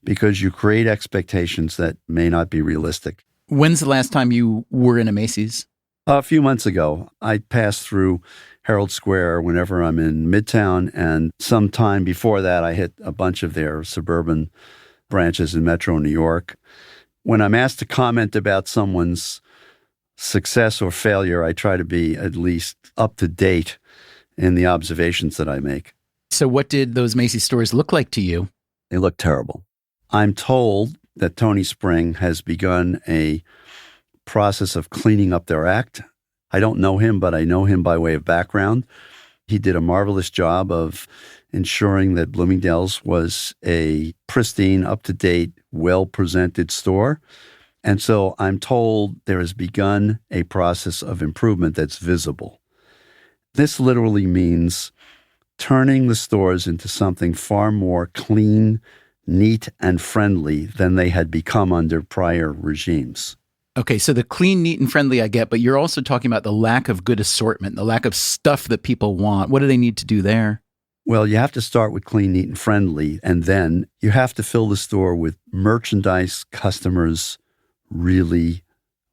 Speaker 4: because you create expectations that may not be realistic.
Speaker 1: When's the last time you were in a Macy's?
Speaker 4: A few months ago, I passed through Herald Square whenever I'm in Midtown. And sometime before that, I hit a bunch of their suburban branches in Metro New York. When I'm asked to comment about someone's success or failure, I try to be at least up to date in the observations that I make.
Speaker 1: So what did those Macy's stores look like to you?
Speaker 4: They look terrible. I'm told that Tony Spring has begun a process of cleaning up their act. I don't know him, but I know him by way of background. He did a marvelous job of ensuring that Bloomingdale's was a pristine, up-to-date, well-presented store. And so I'm told there has begun a process of improvement that's visible. This literally means turning the stores into something far more clean, neat, and friendly than they had become under prior regimes.
Speaker 1: Okay, so the clean, neat, and friendly I get, but you're also talking about the lack of good assortment, the lack of stuff that people want. What do they need to do there?
Speaker 4: Well, you have to start with clean, neat, and friendly, and then you have to fill the store with merchandise customers really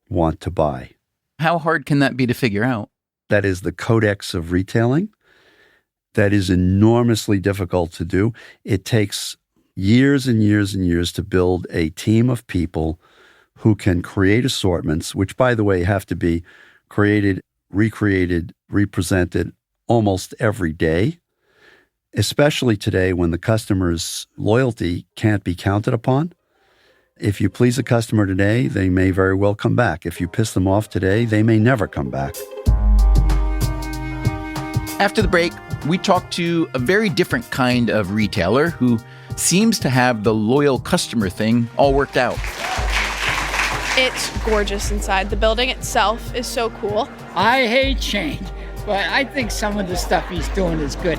Speaker 4: want to buy.
Speaker 1: How hard can that be to figure out?
Speaker 4: That is the codex of retailing. That is enormously difficult to do. It takes years and years and years to build a team of people who can create assortments, which, by the way, have to be created, recreated, represented almost every day, especially today when the customer's loyalty can't be counted upon. If you please a customer today, they may very well come back. If you piss them off today, they may never come back.
Speaker 1: After the break, we talk to a very different kind of retailer who seems to have the loyal customer thing all worked out.
Speaker 7: It's gorgeous inside. The building itself is so cool.
Speaker 8: I hate change, but I think some of the stuff he's doing is good.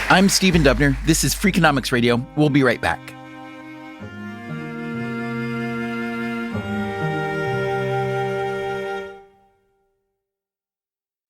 Speaker 1: I'm Stephen Dubner. This is Freakonomics Radio. We'll be right back.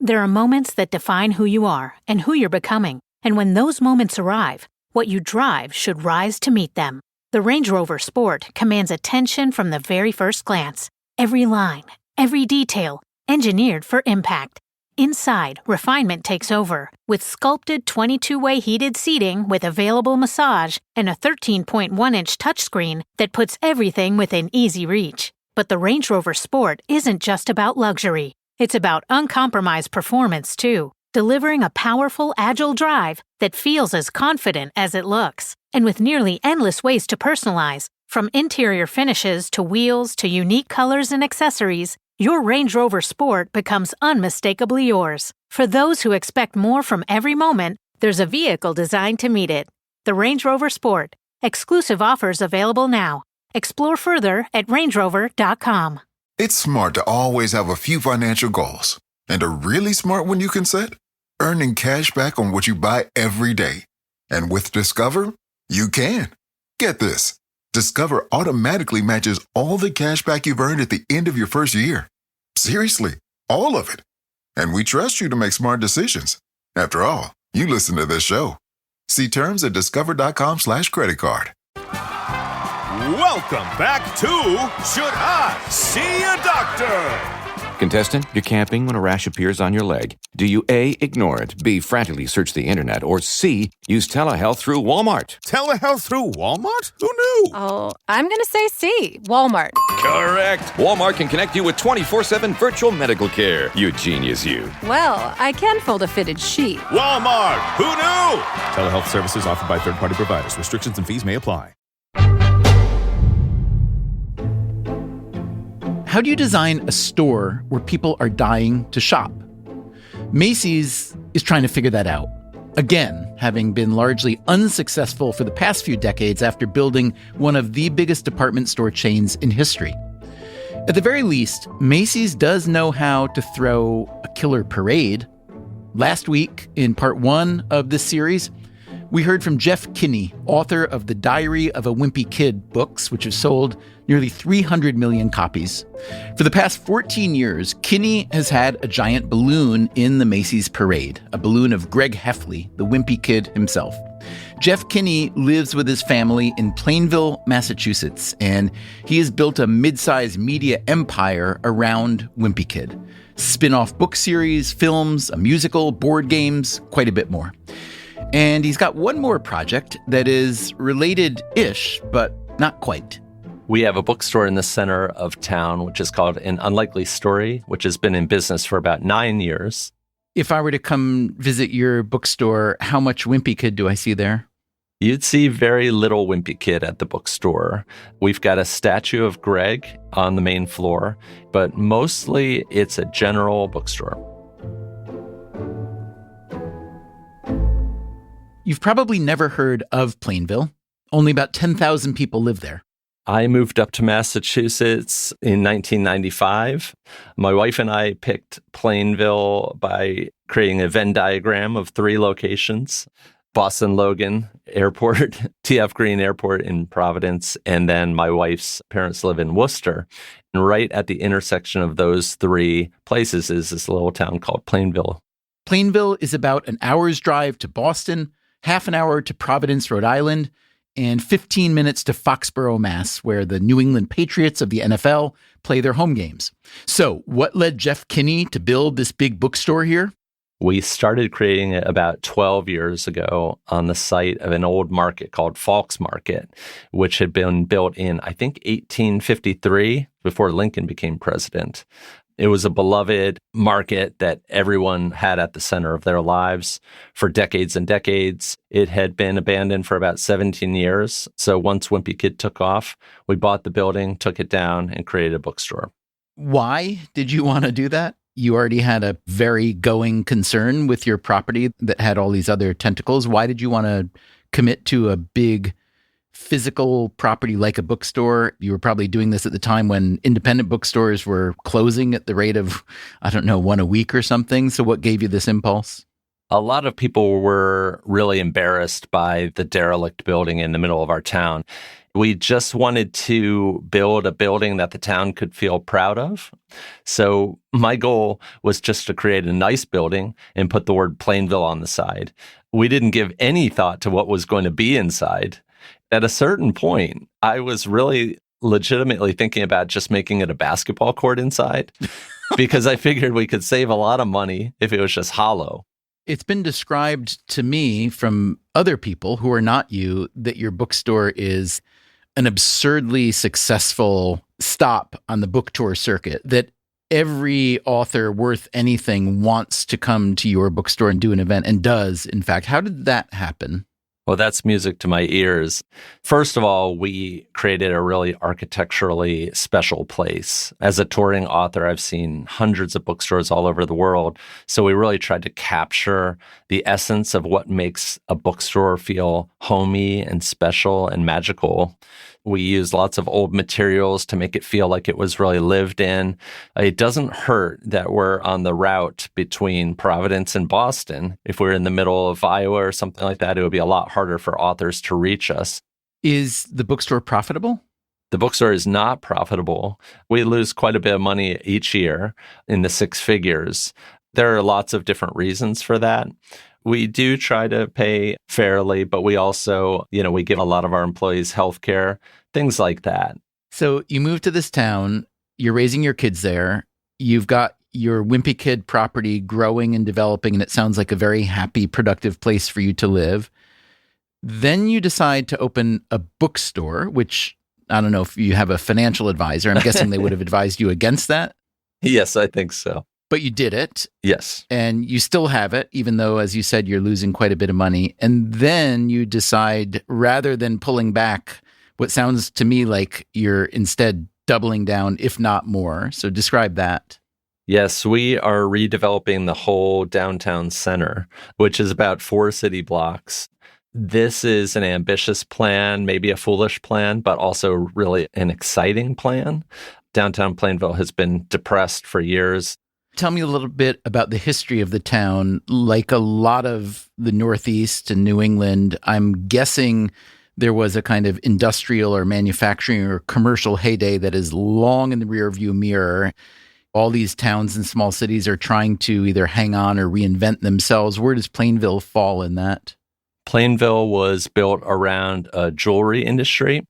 Speaker 9: There are moments that define who you are and who you're becoming. And when those moments arrive, what you drive should rise to meet them. The Range Rover Sport commands attention from the very first glance. Every line, every detail, engineered for impact. Inside, refinement takes over, with sculpted 22-way heated seating with available massage and a 13.1-inch touchscreen that puts everything within easy reach. But the Range Rover Sport isn't just about luxury. It's about uncompromised performance, too, delivering a powerful, agile drive that feels as confident as it looks. And with nearly endless ways to personalize, from interior finishes to wheels to unique colors and accessories, your Range Rover Sport becomes unmistakably yours. For those who expect more from every moment, there's a vehicle designed to meet it. The Range Rover Sport. Exclusive offers available now. Explore further at rangerover.com.
Speaker 10: It's smart to always have a few financial goals. And a really smart one you can set? Earning cash back on what you buy every day. And with Discover, you can. Get this. Discover automatically matches all the cash back you've earned at the end of your first year. Seriously, all of it. And we trust you to make smart decisions. After all, you listen to this show. See terms at discover.com/creditcard.
Speaker 11: Welcome back to Should I See a Doctor?
Speaker 12: Contestant, you're camping when a rash appears on your leg. Do you A, ignore it, B, frantically search the internet, or C, use telehealth through Walmart?
Speaker 11: Telehealth through Walmart? Who knew?
Speaker 13: Oh, I'm going to say C, Walmart.
Speaker 12: Correct. Walmart can connect you with 24/7 virtual medical care. You genius, you.
Speaker 13: Well, I can fold a fitted sheet.
Speaker 11: Walmart. Who knew? Telehealth services offered by third-party providers. Restrictions and fees may apply.
Speaker 1: How do you design a store where people are dying to shop? Macy's is trying to figure that out. Again, having been largely unsuccessful for the past few decades after building one of the biggest department store chains in history. At the very least, Macy's does know how to throw a killer parade. Last week, in part one of this series, We heard from Jeff Kinney, author of the Diary of a Wimpy Kid books, which have sold nearly 300 million copies. For the past 14 years, Kinney has had a giant balloon in the Macy's parade, a balloon of Greg Heffley, the Wimpy Kid himself. Jeff Kinney lives with his family in Plainville, Massachusetts, and he has built a mid-sized media empire around Wimpy Kid. Spin-off book series, films, a musical, board games, quite a bit more. And he's got one more project that is related-ish, but not quite.
Speaker 5: We have a bookstore in the center of town, which is called An Unlikely Story, which has been in business for about 9 years.
Speaker 1: If I were to come visit your bookstore, how much Wimpy Kid do I see there?
Speaker 5: You'd see very little Wimpy Kid at the bookstore. We've got a statue of Greg on the main floor, but mostly it's a general bookstore.
Speaker 1: You've probably never heard of Plainville. Only about 10,000 people live there.
Speaker 5: I moved up to Massachusetts in 1995. My wife and I picked Plainville by creating a Venn diagram of 3 locations: Boston Logan Airport, TF Green Airport in Providence, and then my wife's parents live in Worcester. And right at the intersection of those 3 places is this little town called Plainville.
Speaker 1: Plainville is about an hour's drive to Boston, half an hour to Providence, Rhode Island, and 15 minutes to Foxborough, Mass., where the New England Patriots of the NFL play their home games. So what led Jeff Kinney to build this big bookstore here?
Speaker 5: We started creating it about 12 years ago on the site of an old market called Falk's Market, which had been built in, I think, 1853, before Lincoln became president. It was a beloved market that everyone had at the center of their lives for decades and decades. It had been abandoned for about 17 years. So once Wimpy Kid took off, we bought the building, took it down, and created a bookstore.
Speaker 1: Why did you want to do that? You already had a very going concern with your property that had all these other tentacles. Why did you want to commit to a big physical property like a bookstore? You were probably doing this at the time when independent bookstores were closing at the rate of, I don't know, 1 a week or something. So what gave you this impulse?
Speaker 5: A lot of people were really embarrassed by the derelict building in the middle of our town. We just wanted to build a building that the town could feel proud of. So my goal was just to create a nice building and put the word Plainville on the side. We didn't give any thought to what was going to be inside. At a certain point, I was really legitimately thinking about just making it a basketball court inside because I figured we could save a lot of money if it was just hollow.
Speaker 1: It's been described to me from other people who are not you that your bookstore is an absurdly successful stop on the book tour circuit, that every author worth anything wants to come to your bookstore and do an event, and does, in fact. How did that happen?
Speaker 5: Well, that's music to my ears. First of all, we created a really architecturally special place. As a touring author, I've seen hundreds of bookstores all over the world. So we really tried to capture the essence of what makes a bookstore feel homey and special and magical. We used lots of old materials to make it feel like it was really lived in. It doesn't hurt that we're on the route between Providence and Boston. If we're in the middle of Iowa or something like that, it would be a lot harder for authors to reach us.
Speaker 1: Is the bookstore profitable?
Speaker 5: The bookstore is not profitable. We lose quite a bit of money each year in the 6 figures. There are lots of different reasons for that. We do try to pay fairly, but we also, we give a lot of our employees health care, things like that.
Speaker 1: So you moved to this town, you're raising your kids there, you've got your Wimpy Kid property growing and developing, and it sounds like a very happy, productive place for you to live. Then you decide to open a bookstore, which I don't know if you have a financial advisor. I'm guessing they would have advised you against that.
Speaker 5: Yes, I think so.
Speaker 1: But you did it.
Speaker 5: Yes.
Speaker 1: And you still have it, even though, as you said, you're losing quite a bit of money. And then you decide, rather than pulling back, what sounds to me like you're instead doubling down, if not more. So describe that.
Speaker 5: Yes, we are redeveloping the whole downtown center, which is about 4 city blocks. This is an ambitious plan, maybe a foolish plan, but also really an exciting plan. Downtown Plainville has been depressed for years.
Speaker 1: Tell me a little bit about the history of the town. Like a lot of the Northeast and New England, I'm guessing there was a kind of industrial or manufacturing or commercial heyday that is long in the rearview mirror. All these towns and small cities are trying to either hang on or reinvent themselves. Where does Plainville fall in that?
Speaker 5: Plainville was built around a jewelry industry.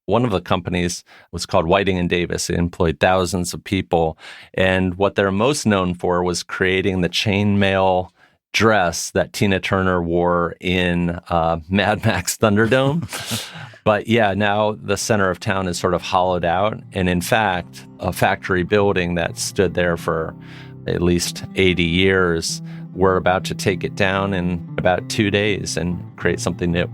Speaker 5: One of the companies was called Whiting and Davis. It employed thousands of people. And what they're most known for was creating the chainmail dress that Tina Turner wore in Mad Max Thunderdome. But yeah, now the center of town is sort of hollowed out. And in fact, a factory building that stood there for at least 80 years, we're about to take it down in about 2 days and create something new.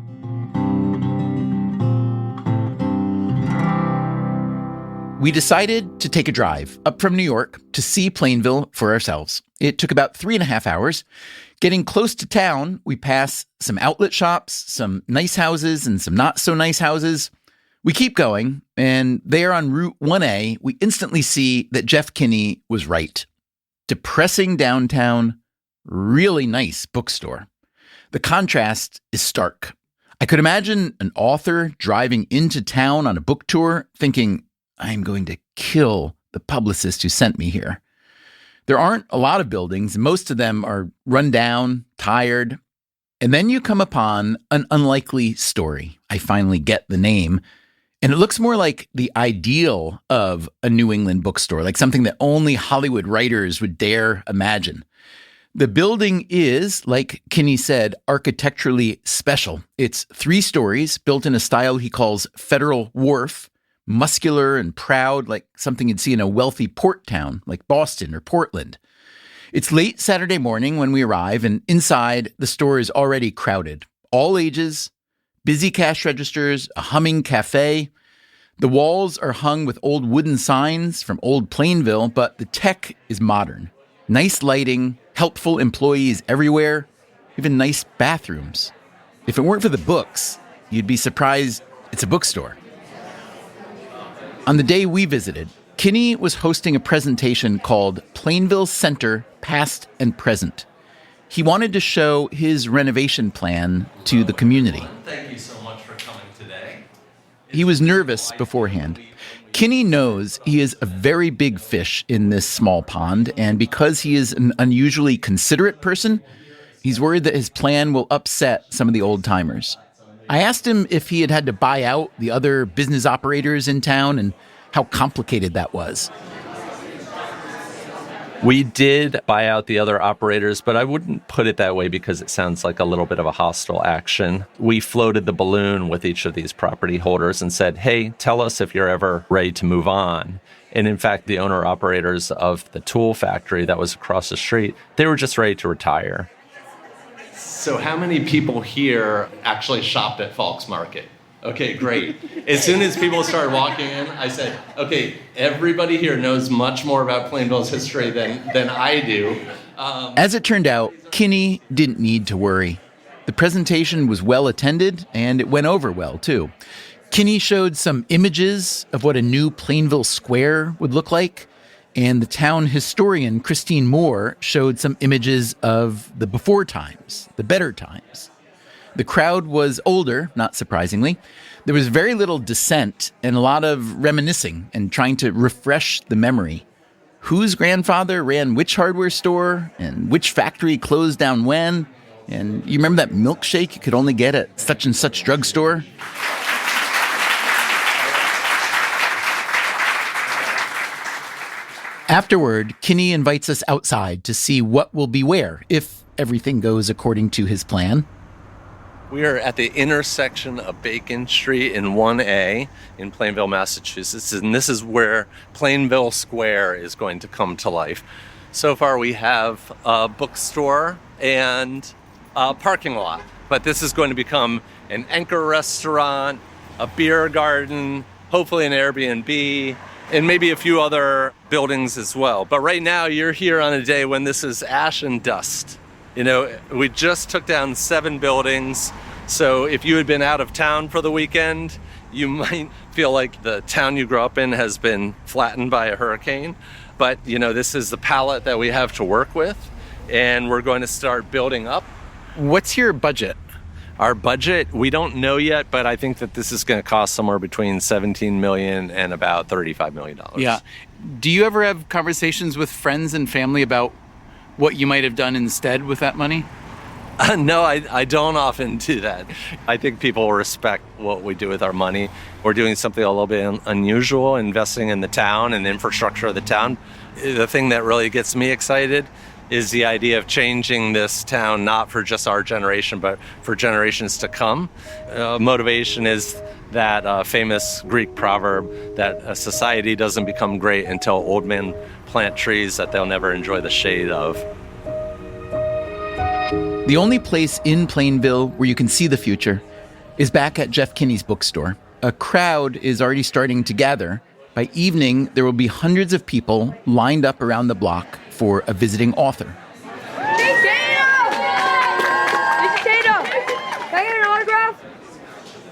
Speaker 1: We decided to take a drive up from New York to see Plainville for ourselves. It took about 3.5 hours. Getting close to town, we pass some outlet shops, some nice houses, and some not so nice houses. We keep going, and there on Route 1A, we instantly see that Jeff Kinney was right. Depressing downtown, really nice bookstore. The contrast is stark. I could imagine an author driving into town on a book tour thinking, I'm going to kill the publicist who sent me here. There aren't a lot of buildings, and most of them are run down, tired. And then you come upon an unlikely story. I finally get the name. And it looks more like the ideal of a New England bookstore, like something that only Hollywood writers would dare imagine. The building is, like Kinney said, architecturally special. It's 3 stories, built in a style he calls Federal Wharf, muscular and proud, like something you'd see in a wealthy port town like Boston or Portland. It's late Saturday morning when we arrive, and inside the store is already crowded. All ages, busy cash registers, a humming cafe. The walls are hung with old wooden signs from old Plainville, but the tech is modern. Nice lighting, helpful employees everywhere, even nice bathrooms. If it weren't for the books, you'd be surprised it's a bookstore. On the day we visited, Kinney was hosting a presentation called Plainville Center, Past and Present. He wanted to show his renovation plan to the community.
Speaker 5: Thank you so much for coming today.
Speaker 1: He was nervous beforehand. Kinney knows he is a very big fish in this small pond, and because he is an unusually considerate person, he's worried that his plan will upset some of the old-timers. I asked him if he had to buy out the other business operators in town and how complicated that was.
Speaker 5: We did buy out the other operators, but I wouldn't put it that way because it sounds like a little bit of a hostile action. We floated the balloon with each of these property holders and said, hey, tell us if you're ever ready to move on. And in fact, the owner-operators of the tool factory that was across the street, they were just ready to retire.
Speaker 14: So how many people here actually shopped at Falk's Market? Okay, great. As soon as people started walking in, I said, okay, everybody here knows much more about Plainville's history than I do.
Speaker 1: As it turned out, Kinney didn't need to worry. The presentation was well attended, and it went over well, too. Kinney showed some images of what a new Plainville Square would look like, and the town historian, Christine Moore, showed some images of the before times, the better times. The crowd was older, not surprisingly. There was very little dissent and a lot of reminiscing and trying to refresh the memory. Whose grandfather ran which hardware store and which factory closed down when? And you remember that milkshake you could only get at such and such drugstore? Afterward, Kinney invites us outside to see what will be where, if everything goes according to his plan.
Speaker 5: We are at the intersection of Bacon Street and 1A in Plainville, Massachusetts, and this is where Plainville Square is going to come to life. So far, we have a bookstore and a parking lot, but this is going to become an anchor restaurant, a beer garden, hopefully an Airbnb, and maybe a few other buildings as well. But right now, you're here on a day when this is ash and dust. You know, we just took down 7 buildings, so if you had been out of town for the weekend, you might feel like the town you grew up in has been flattened by a hurricane.
Speaker 14: But, this is the palette that we have to work with, and we're going to start building up.
Speaker 1: What's your budget?
Speaker 14: Our budget, we don't know yet, but I think that this is going to cost somewhere between $17 million and about $35 million.
Speaker 1: Yeah. Do you ever have conversations with friends and family about what you might have done instead with that money?
Speaker 14: No, I don't often do that. I think people respect what we do with our money. We're doing something a little bit unusual, investing in the town and the infrastructure of the town. The thing that really gets me excited is the idea of changing this town, not for just our generation, but for generations to come. Motivation is that famous Greek proverb that a society doesn't become great until old men plant trees that they'll never enjoy the shade of.
Speaker 1: The only place in Plainville where you can see the future is back at Jeff Kinney's bookstore. A crowd is already starting to gather. By evening, there will be hundreds of people lined up around the block for a visiting author.
Speaker 15: Hey, Tatum! Can I get an autograph?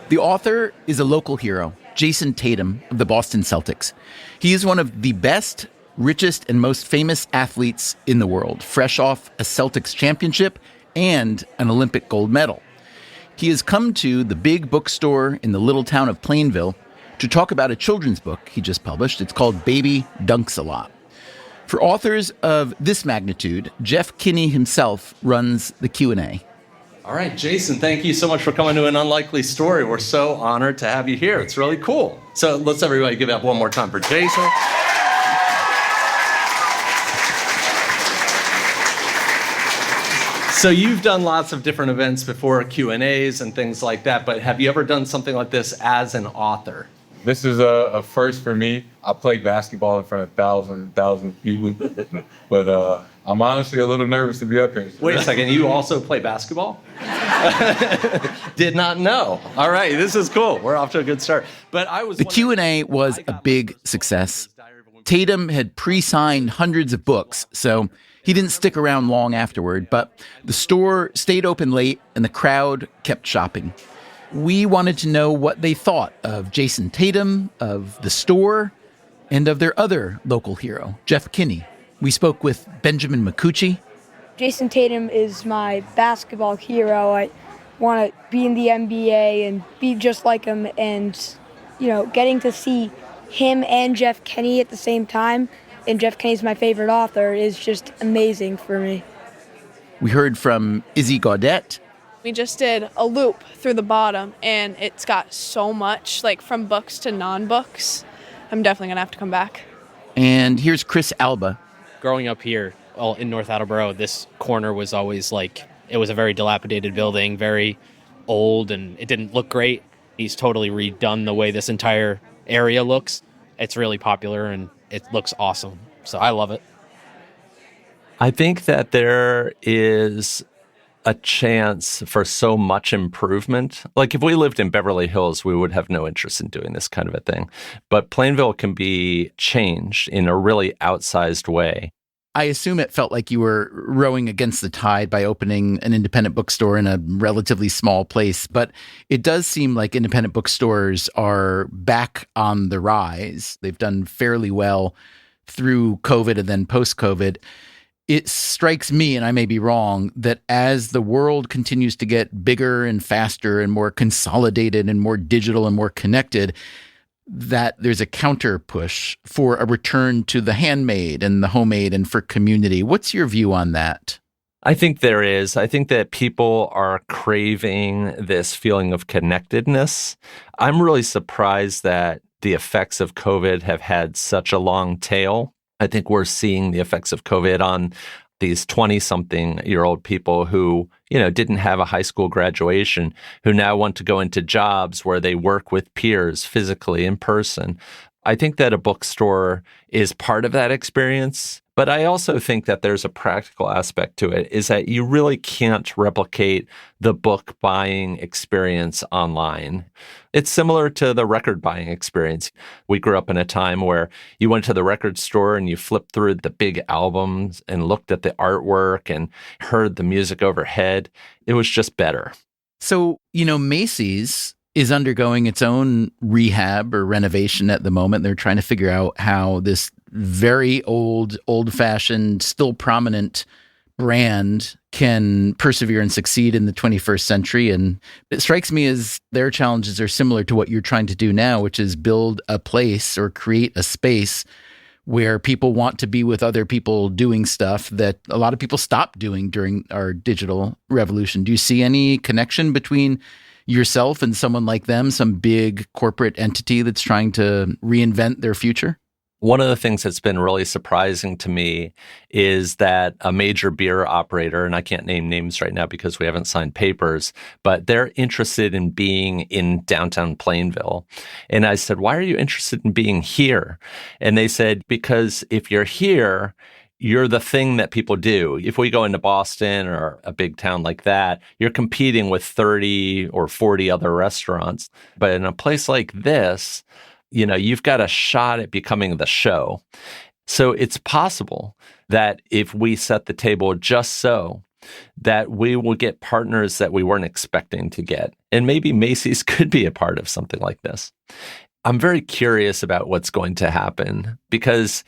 Speaker 1: The author is a local hero, Jason Tatum of the Boston Celtics. He is one of the best, richest, and most famous athletes in the world, fresh off a Celtics championship and an Olympic gold medal. He has come to the big bookstore in the little town of Plainville to talk about a children's book he just published. It's called Baby Dunks a Lot. For authors of this magnitude, Jeff Kinney himself runs the Q&A.
Speaker 14: All right, Jason, thank you so much for coming to An Unlikely Story. We're so honored to have you here. It's really cool. So let's everybody give it up one more time for Jason. So you've done lots of different events before, Q&As and things like that, but have you ever done something like this as an author?
Speaker 16: This is a first for me. I played basketball in front of thousands people, but I'm honestly a little nervous to be up here.
Speaker 14: Wait a second, you also play basketball? Did not know. All right, this is cool. We're off to a good start. But
Speaker 1: the Q&A was a big success. Tatum had pre-signed hundreds of books, so he didn't stick around long afterward, but the store stayed open late and the crowd kept shopping. We wanted to know what they thought of Jason Tatum, of the store, and of their other local hero, Jeff Kinney. We spoke with Benjamin McCucci.
Speaker 15: Jason Tatum is my basketball hero. I want to be in the NBA and be just like him. And, getting to see him and Jeff Kinney at the same time, and Jeff Kinney's my favorite author, is just amazing for me.
Speaker 1: We heard from Izzy Gaudette.
Speaker 7: We just did a loop through the bottom, and it's got so much, from books to non-books. I'm definitely going to have to come back.
Speaker 1: And here's Chris Alba.
Speaker 17: Growing up here in North Attleboro, this corner was always it was a very dilapidated building, very old, and it didn't look great. He's totally redone the way this entire area looks. It's really popular, and it looks awesome. So I love it.
Speaker 5: I think that there is a chance for so much improvement. If we lived in Beverly Hills, we would have no interest in doing this kind of a thing. But Plainville can be changed in a really outsized way.
Speaker 1: I assume it felt like you were rowing against the tide by opening an independent bookstore in a relatively small place. But it does seem like independent bookstores are back on the rise. They've done fairly well through COVID and then post-COVID. It strikes me, and I may be wrong, that as the world continues to get bigger and faster and more consolidated and more digital and more connected, that there's a counter push for a return to the handmade and the homemade and for community. What's your view on that?
Speaker 5: I think there is. I think that people are craving this feeling of connectedness. I'm really surprised that the effects of COVID have had such a long tail. I think we're seeing the effects of COVID on these 20-something-year-old people who, didn't have a high school graduation, who now want to go into jobs where they work with peers physically in person. I think that a bookstore is part of that experience. But I also think that there's a practical aspect to it, is that you really can't replicate the book buying experience online. It's similar to the record buying experience. We grew up in a time where you went to the record store and you flipped through the big albums and looked at the artwork and heard the music overhead. It was just better.
Speaker 1: So, Macy's is undergoing its own rehab or renovation at the moment. They're trying to figure out how this very old-fashioned, still prominent brand can persevere and succeed in the 21st century. And it strikes me as their challenges are similar to what you're trying to do now, which is build a place or create a space where people want to be with other people doing stuff that a lot of people stopped doing during our digital revolution. Do you see any connection between yourself and someone like them, some big corporate entity that's trying to reinvent their future?
Speaker 5: One of the things that's been really surprising to me is that a major beer operator, and I can't name names right now because we haven't signed papers, but they're interested in being in downtown Plainville. And I said, why are you interested in being here? And they said, because if you're here, you're the thing that people do. If we go into Boston or a big town like that, you're competing with 30 or 40 other restaurants. But in a place like this, you've got a shot at becoming the show. So it's possible that if we set the table just so, that we will get partners that we weren't expecting to get. And maybe Macy's could be a part of something like this. I'm very curious about what's going to happen because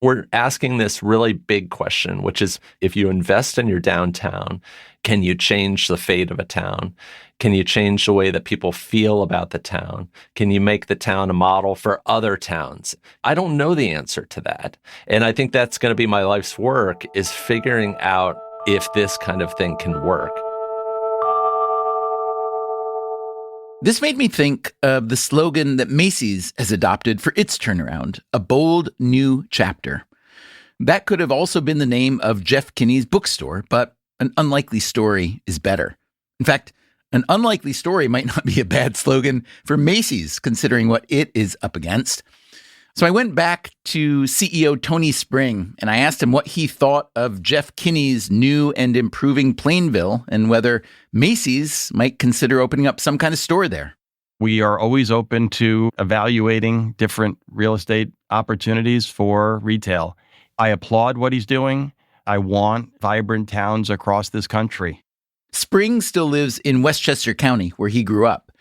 Speaker 5: we're asking this really big question, which is if you invest in your downtown, can you change the fate of a town? Can you change the way that people feel about the town? Can you make the town a model for other towns? I don't know the answer to that. And I think that's going to be my life's work, is figuring out if this kind of thing can work.
Speaker 1: This made me think of the slogan that Macy's has adopted for its turnaround, a bold new chapter. That could have also been the name of Jeff Kinney's bookstore, but an unlikely story is better. In fact, an unlikely story might not be a bad slogan for Macy's, considering what it is up against. So I went back to CEO Tony Spring, and I asked him what he thought of Jeff Kinney's new and improving Plainville, and whether Macy's might consider opening up some kind of store there.
Speaker 3: We are always open to evaluating different real estate opportunities for retail. I applaud what he's doing. I want vibrant towns across this country.
Speaker 1: Spring still lives in Westchester County, where he grew up.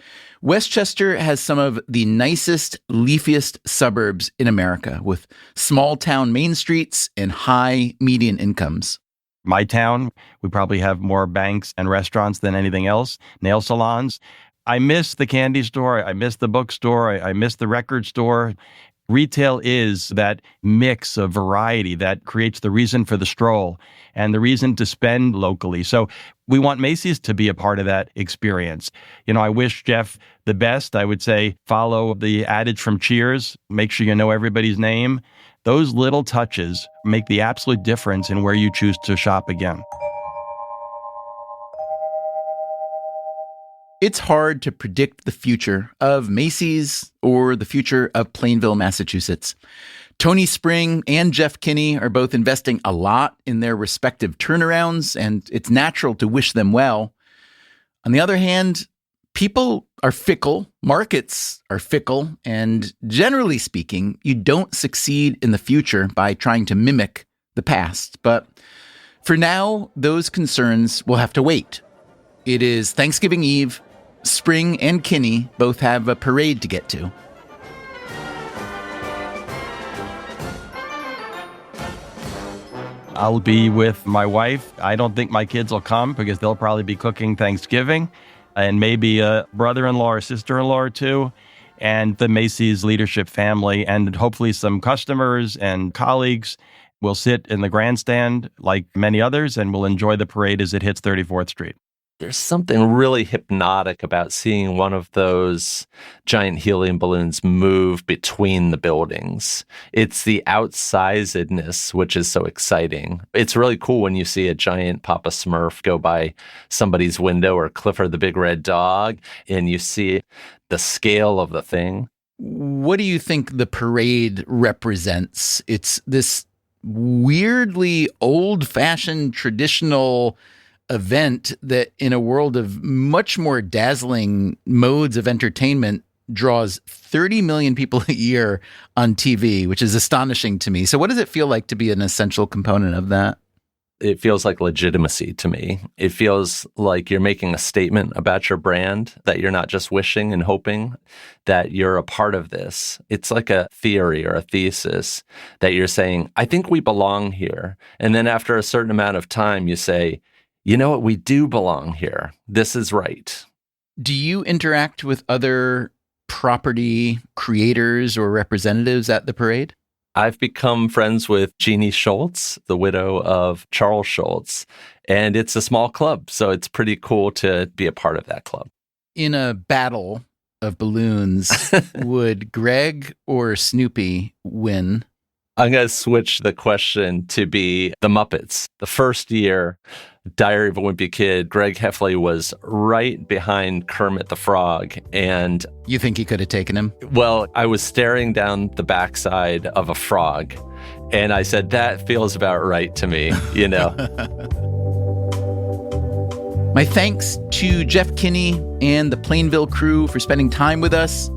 Speaker 1: Westchester has some of the nicest, leafiest suburbs in America, with small town main streets and high median incomes.
Speaker 3: My town, we probably have more banks and restaurants than anything else, nail salons. I miss the candy store. I miss the bookstore. I miss the record store. Retail is that mix of variety that creates the reason for the stroll and the reason to spend locally. So we want Macy's to be a part of that experience. I wish Jeff the best. I would say follow the adage from Cheers, make sure you know everybody's name. Those little touches make the absolute difference in where you choose to shop again.
Speaker 1: It's hard to predict the future of Macy's or the future of Plainville, Massachusetts. Tony Spring and Jeff Kinney are both investing a lot in their respective turnarounds, and it's natural to wish them well. On the other hand, people are fickle, markets are fickle, and generally speaking, you don't succeed in the future by trying to mimic the past. But for now, those concerns will have to wait. It is Thanksgiving Eve. Spring and Kinney both have a parade to get to.
Speaker 3: I'll be with my wife. I don't think my kids will come because they'll probably be cooking Thanksgiving, and maybe a brother-in-law or sister-in-law or two, and the Macy's leadership family, and hopefully some customers and colleagues will sit in the grandstand like many others, and will enjoy the parade as it hits 34th Street.
Speaker 5: There's something really hypnotic about seeing one of those giant helium balloons move between the buildings. It's the outsizedness, which is so exciting. It's really cool when you see a giant Papa Smurf go by somebody's window, or Clifford the Big Red Dog, and you see the scale of the thing.
Speaker 1: What do you think the parade represents? It's this weirdly old-fashioned, traditional event that, in a world of much more dazzling modes of entertainment, draws 30 million people a year on TV, which is astonishing to me. So what does it feel like to be an essential component of that?
Speaker 5: it feels like legitimacy to me. It feels like you're making a statement about your brand, that you're not just wishing and hoping, that you're a part of this. It's like a theory or a thesis that you're saying, I think we belong here. And then after a certain amount of time, you say, you know what, we do belong here. This is right.
Speaker 1: Do you interact with other property creators or representatives at the parade?
Speaker 5: I've become friends with Jeannie Schultz, the widow of Charles Schultz, and it's a small club, so it's pretty cool to be a part of that club.
Speaker 1: In a battle of balloons, would Greg or Snoopy win?
Speaker 5: I'm going to switch the question to be the Muppets. The first year, Diary of a Wimpy Kid, Greg Heffley was right behind Kermit the Frog. And
Speaker 1: you think he could have taken him?
Speaker 5: Well, I was staring down the backside of a frog, and I said, that feels about right to me, you know.
Speaker 1: My thanks to Jeff Kinney and the Plainville crew for spending time with us.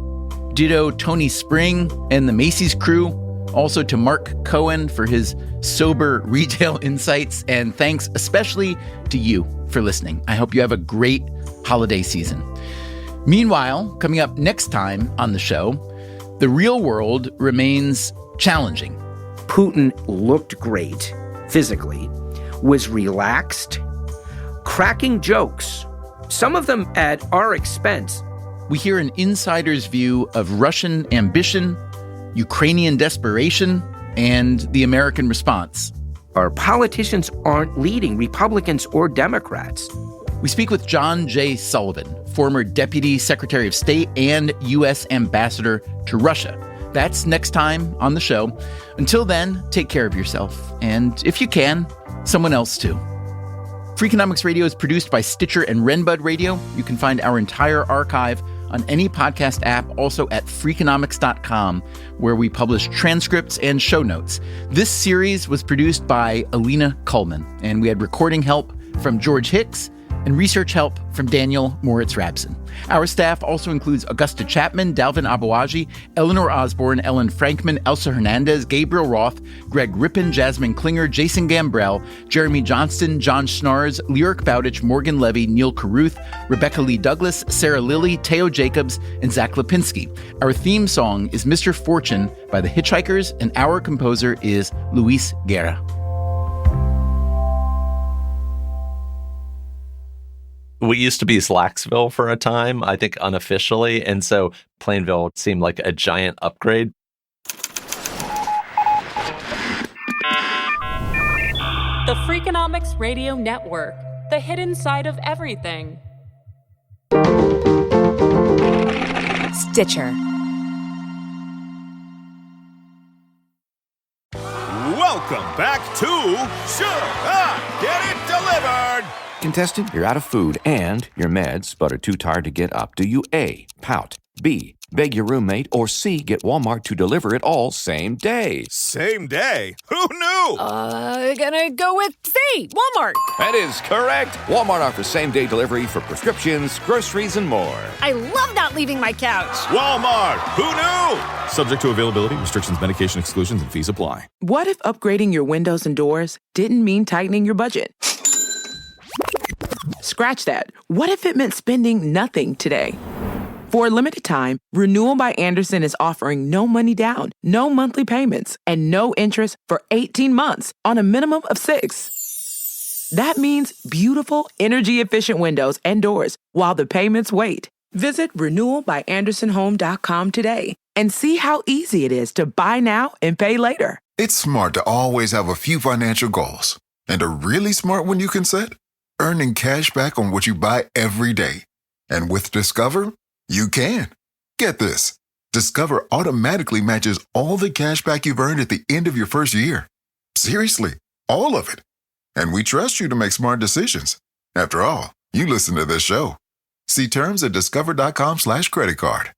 Speaker 1: Ditto Tony Spring and the Macy's crew. Also to Mark Cohen for his sober retail insights. And thanks especially to you for listening. I hope you have a great holiday season. Meanwhile, coming up next time on the show, the real world remains challenging.
Speaker 18: Putin looked great physically, was relaxed, cracking jokes, some of them at our expense.
Speaker 1: We hear an insider's view of Russian ambition, Ukrainian desperation, and the American response.
Speaker 18: Our politicians aren't leading, Republicans or Democrats.
Speaker 1: We speak with John J. Sullivan, former Deputy Secretary of State and U.S. Ambassador to Russia. That's next time on the show. Until then, take care of yourself. And if you can, someone else too. Freakonomics Radio is produced by Stitcher and Renbud Radio. You can find our entire archive on any podcast app, also at Freakonomics.com, where we publish transcripts and show notes. This series was produced by Alina Kullman, and we had recording help from George Hicks and research help from Daniel Moritz-Rabson. Our staff also includes Augusta Chapman, Dalvin Abawaji, Eleanor Osborne, Ellen Frankman, Elsa Hernandez, Gabriel Roth, Greg Rippin, Jasmine Klinger, Jason Gambrell, Jeremy Johnston, John Schnarrs, Lyric Bowditch, Morgan Levy, Neil Carruth, Rebecca Lee Douglas, Sarah Lilly, Teo Jacobs, and Zach Lipinski. Our theme song is Mr. Fortune by the Hitchhikers, and our composer is Luis Guerra.
Speaker 5: We used to be Slacksville for a time, I think unofficially, and so Plainville seemed like a giant upgrade.
Speaker 6: The Freakonomics Radio Network, the hidden side of everything.
Speaker 19: Stitcher.
Speaker 11: Welcome back to Sure, I Get It Delivered!
Speaker 12: Contestant, you're out of food and your meds, but are too tired to get up. Do you A, pout, B, beg your roommate, or C, get Walmart to deliver it all same day?
Speaker 11: Same day? Who knew?
Speaker 13: Gonna go with C, Walmart.
Speaker 12: That is correct. Walmart offers same-day delivery for prescriptions, groceries, and more.
Speaker 13: I love not leaving my couch.
Speaker 11: Walmart. Who knew? Subject to availability, restrictions, medication exclusions, and fees apply.
Speaker 20: What if upgrading your windows and doors didn't mean tightening your budget? Scratch that. What if it meant spending nothing today? For a limited time, Renewal by Andersen is offering no money down, no monthly payments, and no interest for 18 months on a minimum of 6. That means beautiful, energy-efficient windows and doors while the payments wait. Visit renewalbyandersenhome.com today and see how easy it is to buy now and pay later.
Speaker 10: It's smart to always have a few financial goals. And a really smart one you can set? Earning cash back on what you buy every day. And with Discover, you can. Get this. Discover automatically matches all the cash back you've earned at the end of your first year. Seriously, all of it. And we trust you to make smart decisions. After all, you listen to this show. See terms at discover.com/creditcard.